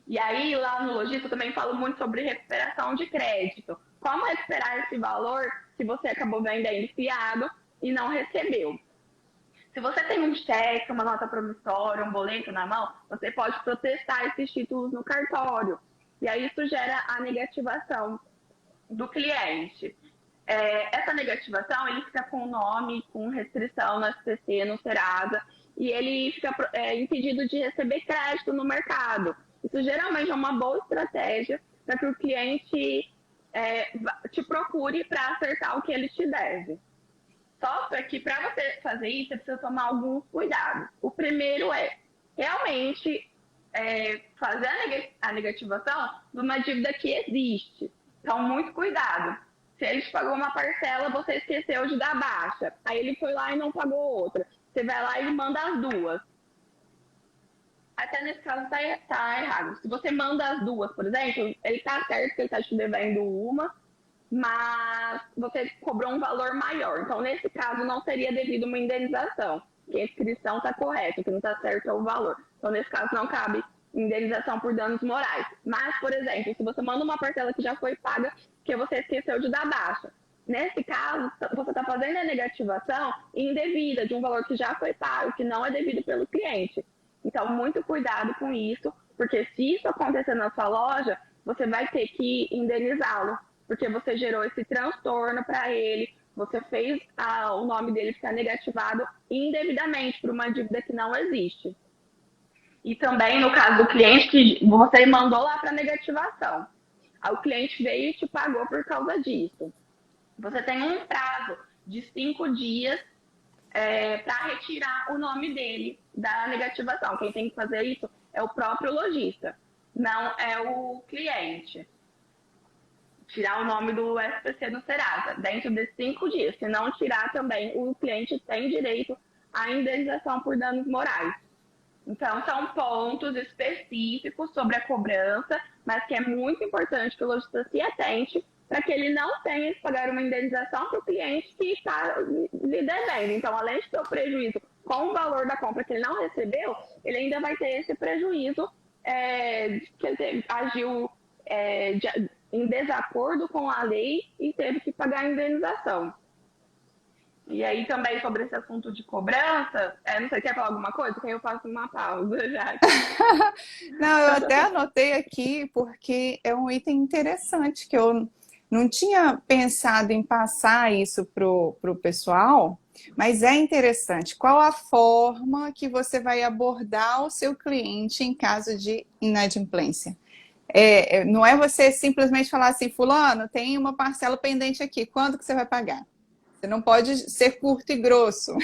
E aí, lá no Logista, eu também falo muito sobre recuperação de crédito. Como recuperar esse valor se você acabou vendendo fiado e não recebeu? Se você tem um cheque, uma nota promissória, um boleto na mão, você pode protestar esses títulos no cartório. E aí isso gera a negativação do cliente. Essa negativação, ele fica com nome, com restrição no SPC, no Serasa, e ele fica impedido de receber crédito no mercado. Isso geralmente é uma boa estratégia para que o cliente te procure para acertar o que ele te deve. Só que para você fazer isso, você precisa tomar alguns cuidados. O primeiro é realmente fazer a negativação de uma dívida que existe. Então, muito cuidado. Se ele te pagou uma parcela, você esqueceu de dar baixa. Aí ele foi lá e não pagou outra. Você vai lá e manda as duas. até nesse caso tá errado. Se você manda as duas, por exemplo, ele tá certo que ele tá te devendo uma, mas você cobrou um valor maior. Então, nesse caso, não seria devido uma indenização, porque a inscrição está correta, o que não está certo é o valor. Então, nesse caso, não cabe indenização por danos morais. Mas, por exemplo, se você manda uma parcela que já foi paga, que você esqueceu de dar baixa. Nesse caso, você está fazendo a negativação indevida de um valor que já foi pago, que não é devido pelo cliente. Então, muito cuidado com isso, porque se isso acontecer na sua loja, você vai ter que indenizá-lo, porque você gerou esse transtorno para ele, você fez o nome dele ficar negativado indevidamente por uma dívida que não existe. E também no caso do cliente que você mandou lá para negativação, o cliente veio e te pagou por causa disso. Você tem um prazo de 5 dias para retirar o nome dele da negativação. Quem tem que fazer isso é o próprio lojista, não é o cliente. Tirar o nome do SPC do Serasa dentro de 5 dias. Se não tirar também, o cliente tem direito à indenização por danos morais. Então, são pontos específicos sobre a cobrança, mas que é muito importante que o lojista se atente para que ele não tenha que pagar uma indenização para o cliente que está lhe devendo. Então, além de ter o prejuízo com o valor da compra que ele não recebeu, ele ainda vai ter esse prejuízo que ele agiu em desacordo com a lei e teve que pagar a indenização. E aí também sobre esse assunto de cobrança, não sei, quer falar alguma coisa? Que aí eu faço uma pausa já. Não, eu até anotei aqui porque é um item interessante que eu não tinha pensado em passar isso pro pessoal, mas é interessante. Qual a forma que você vai abordar o seu cliente em caso de inadimplência? Não é você simplesmente falar assim, fulano, tem uma parcela pendente aqui, quando que você vai pagar? Você não pode ser curto e grosso.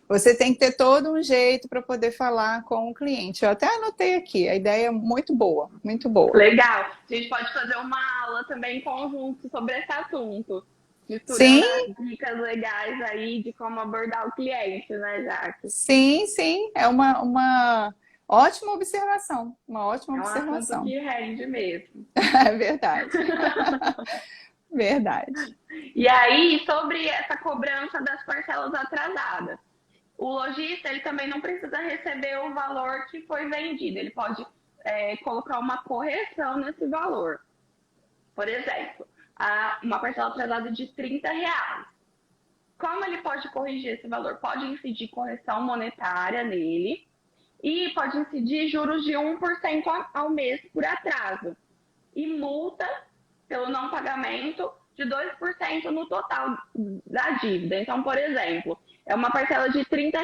Você tem que ter todo um jeito para poder falar com o cliente. Eu até anotei aqui, a ideia é muito boa, muito boa. Legal. A gente pode fazer uma aula também em conjunto sobre esse assunto. Sim, Misturando as dicas legais aí de como abordar o cliente, né, Jaque? sim, sim. É uma ótima observação. Uma ótima É um assunto observação. que rende mesmo. É verdade. Verdade. E aí, sobre essa cobrança das parcelas atrasadas. O lojista, ele também não precisa receber o valor que foi vendido. Ele pode colocar uma correção nesse valor. Por exemplo, uma parcela atrasada de R$ 30. Como ele pode corrigir esse valor? Pode incidir correção monetária nele e pode incidir juros de 1% ao mês por atraso. E multa pelo não pagamento de 2% no total da dívida. Então, por exemplo, é uma parcela de R$ 30,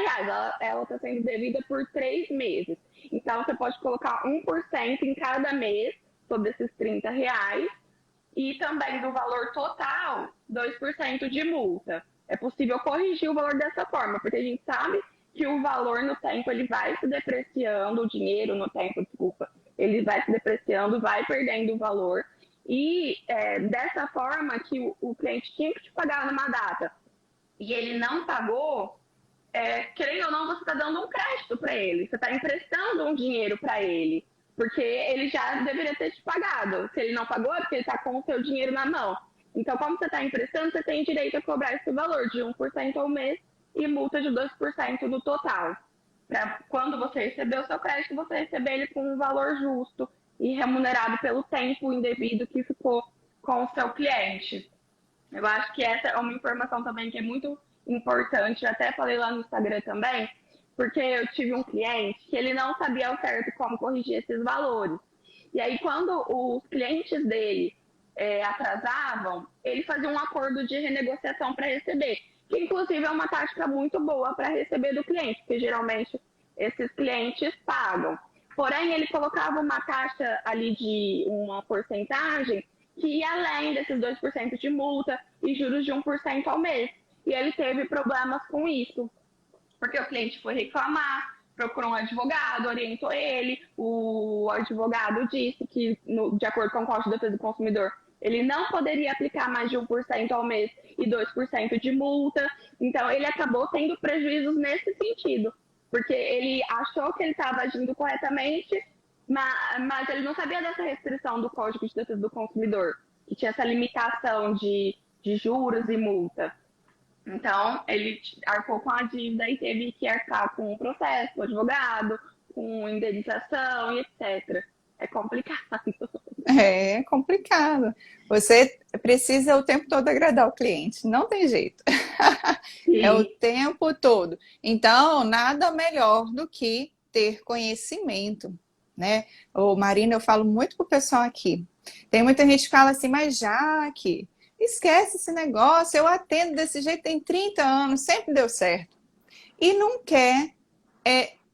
ela está sendo devida por 3 meses. Então, você pode colocar 1% em cada mês sobre esses R$ 30 e também do valor total, 2% de multa. É possível corrigir o valor dessa forma, porque a gente sabe que o valor no tempo ele vai se depreciando, o dinheiro no tempo, desculpa, ele vai se depreciando, vai perdendo o valor. E dessa forma que o cliente tinha que te pagar numa data e ele não pagou, querendo ou não, você está dando um crédito para ele, você está emprestando um dinheiro para ele, porque ele já deveria ter te pagado. Se ele não pagou, é porque ele está com o seu dinheiro na mão. Então, como você está emprestando, você tem direito a cobrar esse valor de 1% ao mês e multa de 2% no total. Para quando você receber o seu crédito, você receber ele com um valor justo e remunerado pelo tempo indevido que ficou com o seu cliente. Eu acho que essa é uma informação também que é muito importante. Eu até falei lá no Instagram também, porque eu tive um cliente que ele não sabia ao certo como corrigir esses valores. E aí, quando os clientes dele atrasavam, ele fazia um acordo de renegociação para receber, que inclusive é uma tática muito boa para receber do cliente, porque geralmente esses clientes pagam. Porém, ele colocava uma taxa ali de uma porcentagem que ia além desses 2% de multa e juros de 1% ao mês. E ele teve problemas com isso, porque o cliente foi reclamar, procurou um advogado, orientou ele, o advogado disse que, de acordo com o Código de Defesa do Consumidor, ele não poderia aplicar mais de 1% ao mês e 2% de multa. Então, ele acabou tendo prejuízos nesse sentido. porque ele achou que ele estava agindo corretamente, mas ele não sabia dessa restrição do Código de Defesa do Consumidor, que tinha essa limitação de juros e multa. Então, ele arcou com a dívida e teve que arcar com o processo, com o advogado, com indenização e etc. É complicado. É complicado. Você precisa o tempo todo agradar o cliente, não tem jeito. É o Sim, tempo todo. Então, nada melhor do que ter conhecimento, né? Ô, Marina, eu falo muito pro pessoal aqui. Tem muita gente que fala assim, mas Jaque, esquece esse negócio, eu atendo desse jeito tem 30 anos, sempre deu certo. E não quer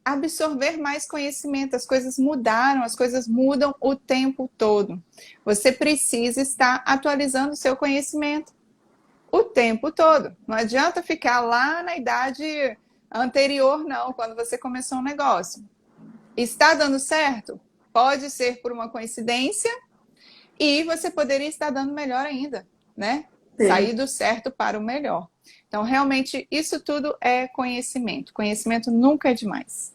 absorver mais conhecimento. As coisas mudaram, as coisas mudam o tempo todo. Você precisa estar atualizando o seu conhecimento o tempo todo. Não adianta ficar lá na idade anterior, não, quando você começou um negócio. Está dando certo? Pode ser por uma coincidência e você poderia estar dando melhor ainda, né? sim. Sair do certo para o melhor. Então, realmente, isso tudo é conhecimento. Conhecimento nunca é demais.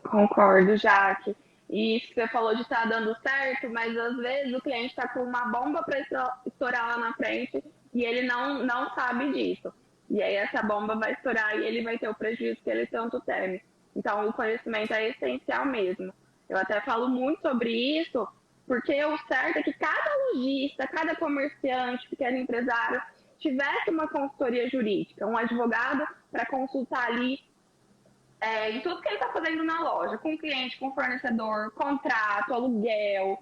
Concordo, Jaque. E isso que você falou de estar dando certo, mas às vezes o cliente está com uma bomba para estourar lá na frente e ele não sabe disso. E aí essa bomba vai estourar e ele vai ter o prejuízo que ele tanto teme. Então o conhecimento é essencial mesmo. Eu até falo muito sobre isso, porque o certo é que cada lojista, cada comerciante, pequeno empresário, tivesse uma consultoria jurídica, um advogado para consultar ali em tudo que ele está fazendo na loja, com o cliente, com o fornecedor, contrato, aluguel,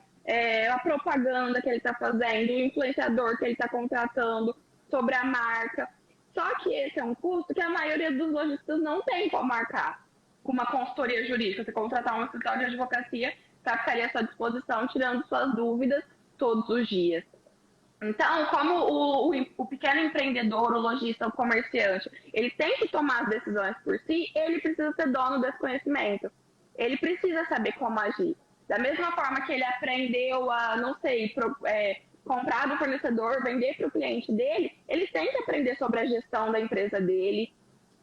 a propaganda que ele está fazendo, o influenciador que ele está contratando, sobre a marca. Só que esse é um custo que a maioria dos lojistas não tem como marcar. Com uma consultoria jurídica, você contratar um escritório de advocacia, para ficaria à sua disposição, tirando suas dúvidas todos os dias. Então, como o pequeno empreendedor, o lojista, o comerciante, ele tem que tomar as decisões por si, ele precisa ser dono desse conhecimento. Ele precisa saber como agir. Da mesma forma que ele aprendeu a, não sei, comprar do fornecedor, vender para o cliente dele, ele tem que aprender sobre a gestão da empresa dele,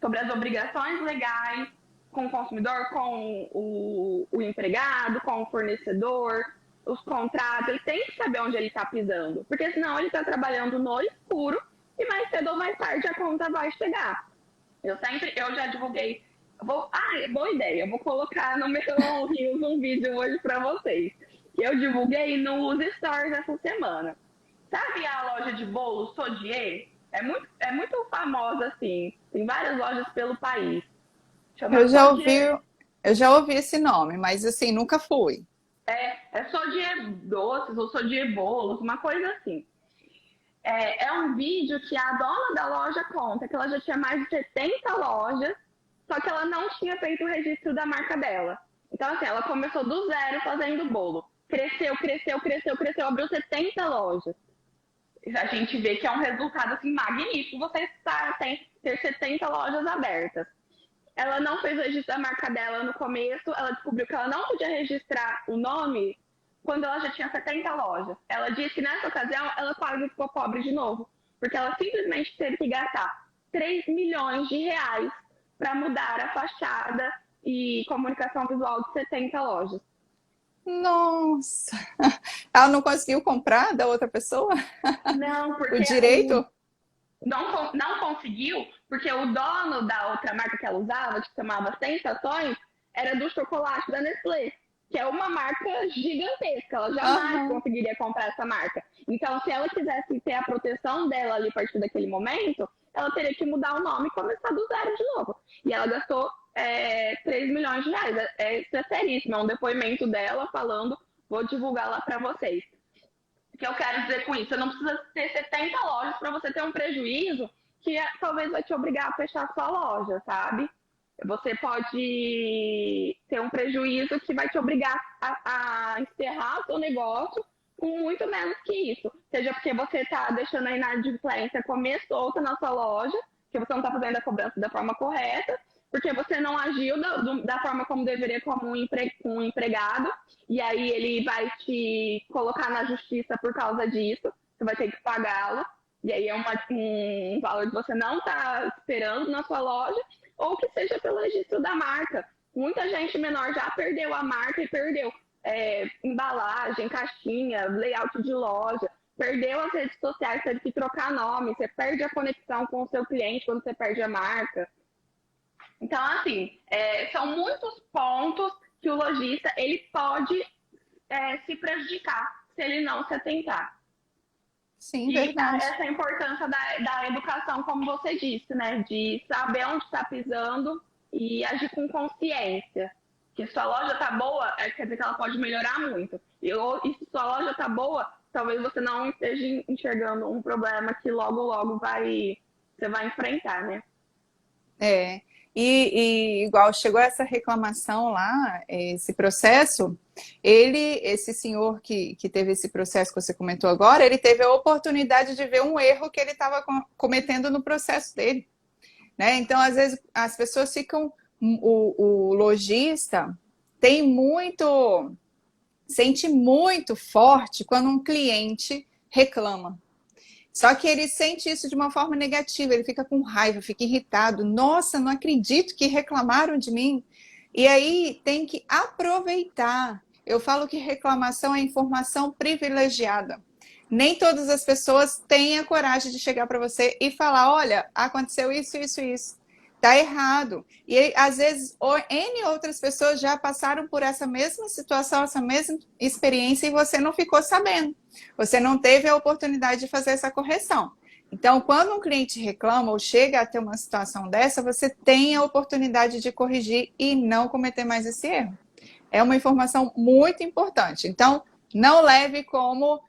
sobre as obrigações legais com o consumidor, com o empregado, com o fornecedor, os contratos, ele tem que saber onde ele está pisando, porque senão ele está trabalhando no escuro e mais cedo ou mais tarde a conta vai chegar. Eu já divulguei, boa ideia, eu vou colocar no meu Reels um vídeo hoje para vocês, que eu divulguei nos Stories essa semana. Sabe a loja de bolo Sodier? É muito famosa, assim, tem várias lojas pelo país. Chama Eu já ouvi, Sodier. eu já ouvi esse nome, mas assim, nunca fui. É Sodier Doces ou Sodier Bolos, uma coisa assim. É um vídeo que a dona da loja conta que ela já tinha mais de 70 lojas, só que ela não tinha feito o registro da marca dela. Então, assim, ela começou do zero fazendo bolo. Cresceu, cresceu, cresceu, cresceu, abriu 70 lojas. A gente vê que é um resultado assim, magnífico você ter 70 lojas abertas. Ela não fez o registro da marca dela no começo, ela descobriu que ela não podia registrar o nome quando ela já tinha 70 lojas. Ela disse que nessa ocasião ela quase ficou pobre de novo, porque ela simplesmente teve que gastar 3 milhões de reais para mudar a fachada e comunicação visual de 70 lojas. Nossa! Ela não conseguiu comprar da outra pessoa Não, o porque direito? não conseguiu, porque o dono da outra marca que ela usava, que se chamava Sensações, era do chocolate da Nestlé, que é uma marca gigantesca. Ela jamais Aham. conseguiria comprar essa marca. Então, se ela quisesse ter a proteção dela ali a partir daquele momento, ela teria que mudar o nome e começar do zero de novo. E ela gastou 3 milhões de reais. Isso é seríssimo. É um depoimento dela falando, vou divulgar lá para vocês. O que eu quero dizer com isso? Você não precisa ter 70 lojas para você ter um prejuízo que talvez vai te obrigar a fechar a sua loja, sabe? Você pode ter um prejuízo que vai te obrigar a encerrar o seu negócio com muito menos que isso. Seja porque você está deixando a inadimplência comer solta na sua loja, que você não está fazendo a cobrança da forma correta, porque você não agiu da forma como deveria como um empregado, e aí ele vai te colocar na justiça por causa disso, você vai ter que pagá-lo, e aí é um valor que você não está esperando na sua loja, ou que seja pelo registro da marca. Muita gente menor já perdeu a marca e perdeu embalagem, caixinha, layout de loja, perdeu as redes sociais, teve que trocar nome, você perde a conexão com o seu cliente quando você perde a marca. Então, assim, são muitos pontos que o lojista ele pode se prejudicar se ele não se atentar. Sim, E verdade. essa importância da educação, como você disse, né? De saber onde está pisando e agir com consciência. Que se sua loja tá boa, quer dizer que ela pode melhorar muito. E se sua loja tá boa, talvez você não esteja enxergando um problema que logo você vai enfrentar, né? É. E igual chegou essa reclamação lá, esse processo, esse senhor que teve esse processo que você comentou agora, ele teve a oportunidade de ver um erro que ele estava cometendo no processo dele, né? Então, às vezes, as pessoas ficam. O lojista sente muito forte quando um cliente reclama. Só que ele sente isso de uma forma negativa, ele fica com raiva, fica irritado. Nossa, não acredito que reclamaram de mim. E aí tem que aproveitar. Eu falo que reclamação é informação privilegiada. Nem todas as pessoas têm a coragem de chegar para você e falar: olha, aconteceu isso, isso, isso. Tá errado. E às vezes N outras pessoas já passaram por essa mesma situação, essa mesma experiência e você não ficou sabendo. Você não teve a oportunidade de fazer essa correção. Então, quando um cliente reclama ou chega a ter uma situação dessa, você tem a oportunidade de corrigir e não cometer mais esse erro. É uma informação muito importante. Então, não leve como,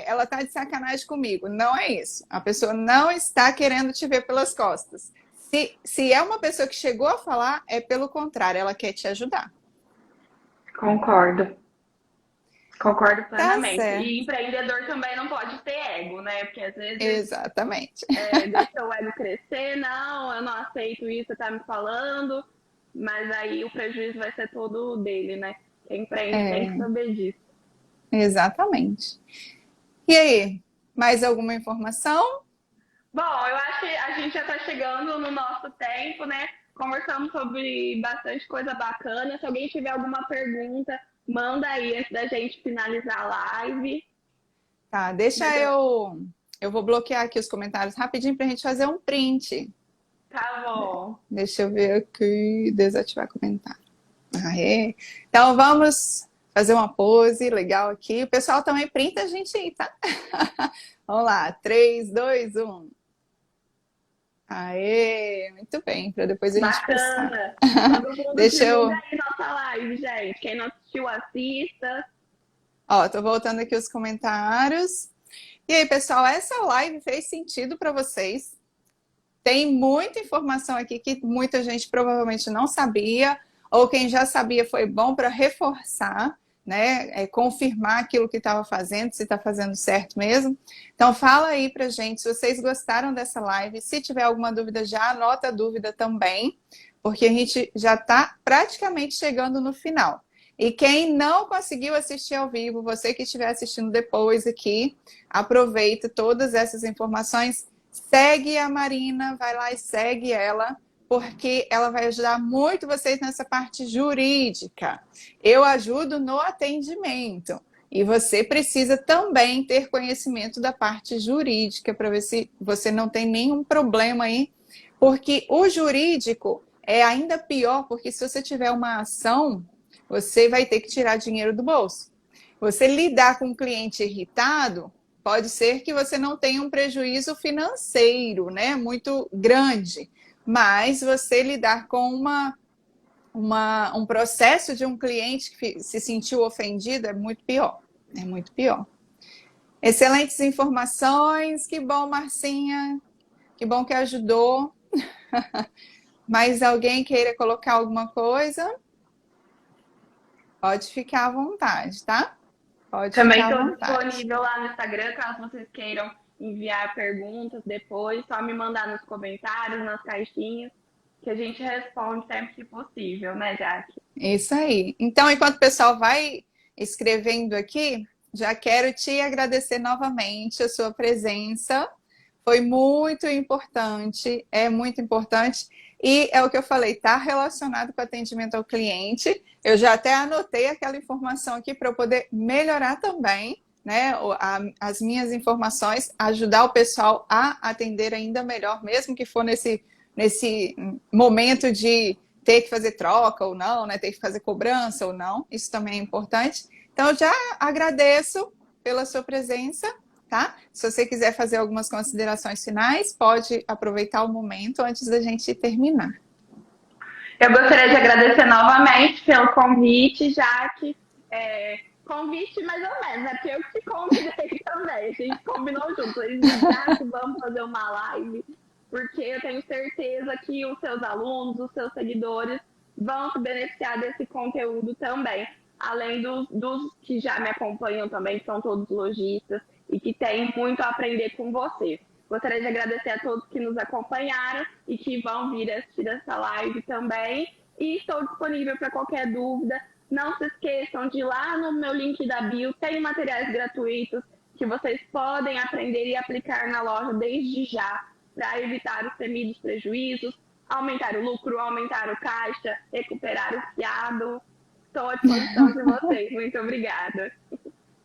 ela está de sacanagem comigo. Não é isso. A pessoa não está querendo te ver pelas costas. Se é uma pessoa que chegou a falar, é pelo contrário, ela quer te ajudar. Concordo. Concordo Tá plenamente. certo. E empreendedor também não pode ter ego, né? Porque às vezes Exatamente. deixa o ego crescer, não, eu não aceito isso, você tá me falando, mas aí o prejuízo vai ser todo dele, né? Quem empreende tem que saber disso. Exatamente. E aí, mais alguma informação? Bom, eu acho que a gente já está chegando no nosso tempo, né? Conversamos sobre bastante coisa bacana. Se alguém tiver alguma pergunta, manda aí antes da gente finalizar a live. Tá, deixa eu vou bloquear aqui os comentários rapidinho para a gente fazer um print. Tá bom. Deixa eu ver aqui, desativar comentário. Aê. Então vamos fazer uma pose legal aqui. O pessoal também printa a gente aí, tá? Vamos lá, 3, 2, 1. Aê, muito bem, para depois a gente postar. Bacana. Todo mundo Deixa divulga eu. aí nossa live, gente. Quem não assistiu, assista. Ó, tô voltando aqui os comentários. E aí, pessoal, essa live fez sentido para vocês? Tem muita informação aqui que muita gente provavelmente não sabia, ou quem já sabia foi bom para reforçar, né? Confirmar aquilo que estava fazendo, se está fazendo certo mesmo. Então, fala aí para gente se vocês gostaram dessa live. Se tiver alguma dúvida, já anota a dúvida também, porque a gente já está praticamente chegando no final. E quem não conseguiu assistir ao vivo, você que estiver assistindo depois aqui, aproveita todas essas informações. Segue a Marina, vai lá e segue ela, porque ela vai ajudar muito vocês nessa parte jurídica. Eu ajudo no atendimento. E você precisa também ter conhecimento da parte jurídica para ver se você não tem nenhum problema aí. Porque o jurídico é ainda pior, porque se você tiver uma ação, você vai ter que tirar dinheiro do bolso. Você lidar com um cliente irritado, pode ser que você não tenha um prejuízo financeiro, né, muito grande, mas você lidar com um processo de um cliente que se sentiu ofendido é muito pior, é muito pior. Excelentes informações, que bom, Marcinha, que bom que ajudou. Mais alguém queira colocar alguma coisa? Pode ficar à vontade, tá? Pode Também ficar à estou vontade. disponível lá no Instagram, caso vocês queiram enviar perguntas depois, só me mandar nos comentários, nas caixinhas, que a gente responde sempre que possível, né, Jaque? Isso aí. Então, enquanto o pessoal vai escrevendo aqui, já quero te agradecer novamente a sua presença. Foi muito importante, é muito importante. E é o que eu falei, está relacionado com o atendimento ao cliente. Eu já até anotei aquela informação aqui para eu poder melhorar também, né, as minhas informações, ajudar o pessoal a atender ainda melhor, mesmo que for nesse momento de ter que fazer troca ou não, né, ter que fazer cobrança ou não. Isso também é importante. Então, eu já agradeço pela sua presença. Tá? Se você quiser fazer algumas considerações finais, pode aproveitar o momento antes da gente terminar. Eu gostaria de agradecer novamente pelo convite, Jaque. Convite mais ou menos, né? Porque eu que te convidei também. A gente combinou juntos. Jaque, vamos fazer uma live, porque eu tenho certeza que os seus alunos, os seus seguidores vão se beneficiar desse conteúdo também. Além dos que já me acompanham também, que são todos lojistas, e que tem muito a aprender com você. Gostaria de agradecer a todos que nos acompanharam e que vão vir assistir essa live também. E estou disponível para qualquer dúvida. Não se esqueçam de ir lá no meu link da bio, tem materiais gratuitos que vocês podem aprender e aplicar na loja desde já, para evitar os temidos prejuízos, aumentar o lucro, aumentar o caixa, recuperar o fiado. Estou à disposição de vocês. Muito obrigada.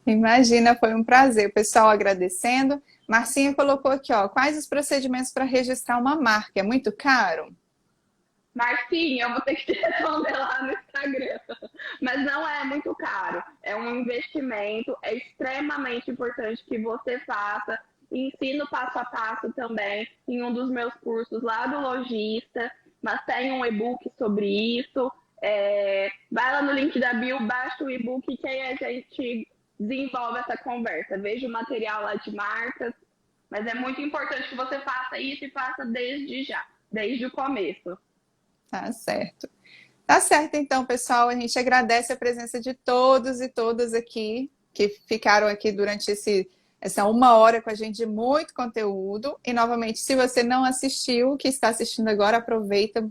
Imagina, foi um prazer. O pessoal agradecendo. Marcinha colocou aqui, ó, quais os procedimentos para registrar uma marca? É muito caro? Marcinha, eu vou ter que te responder lá no Instagram. Mas não é muito caro. É um investimento, é extremamente importante que você faça. Ensino passo a passo também em um dos meus cursos lá do Lojista, mas tem um e-book sobre isso. Vai lá no link da bio, baixa o e-book que aí a gente desenvolve essa conversa. Veja o material lá de marcas, mas é muito importante que você faça isso e faça desde já, desde o começo. Tá certo. Tá certo, então, pessoal. A gente agradece a presença de todos e todas aqui, que ficaram aqui durante essa 1 hora com a gente de muito conteúdo. E, novamente, se você não assistiu, que está assistindo agora, aproveita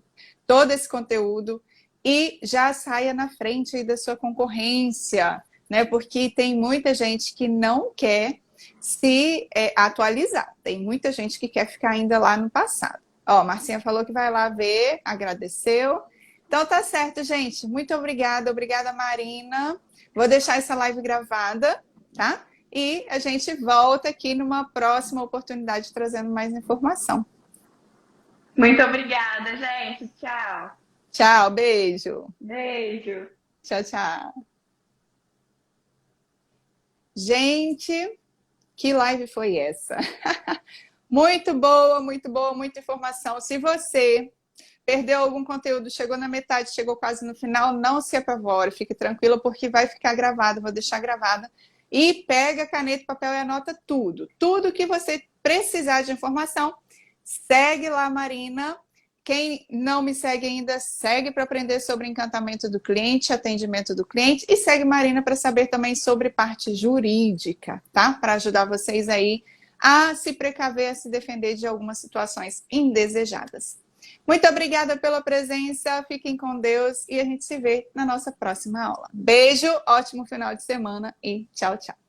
todo esse conteúdo e já saia na frente aí da sua concorrência, né? Porque tem muita gente que não quer se atualizar. Tem muita gente que quer ficar ainda lá no passado. Ó, Marcinha falou que vai lá ver, agradeceu. Então tá certo, gente. Muito obrigada. Obrigada, Marina. Vou deixar essa live gravada, tá? E a gente volta aqui numa próxima oportunidade trazendo mais informação. Muito obrigada, gente. Tchau. Tchau, beijo. Beijo. Tchau, tchau. Gente, que live foi essa? Muito boa, muita informação. Se você perdeu algum conteúdo, chegou na metade, chegou quase no final, não se apavore, fique tranquila, porque vai ficar gravado, vou deixar gravada. E pega caneta, papel e anota tudo. Tudo que você precisar de informação, segue lá, Marina. Quem não me segue ainda, segue para aprender sobre encantamento do cliente, atendimento do cliente, e segue Marina para saber também sobre parte jurídica, tá? Para ajudar vocês aí a se precaver, a se defender de algumas situações indesejadas. Muito obrigada pela presença, fiquem com Deus e a gente se vê na nossa próxima aula. Beijo, ótimo final de semana e tchau, tchau.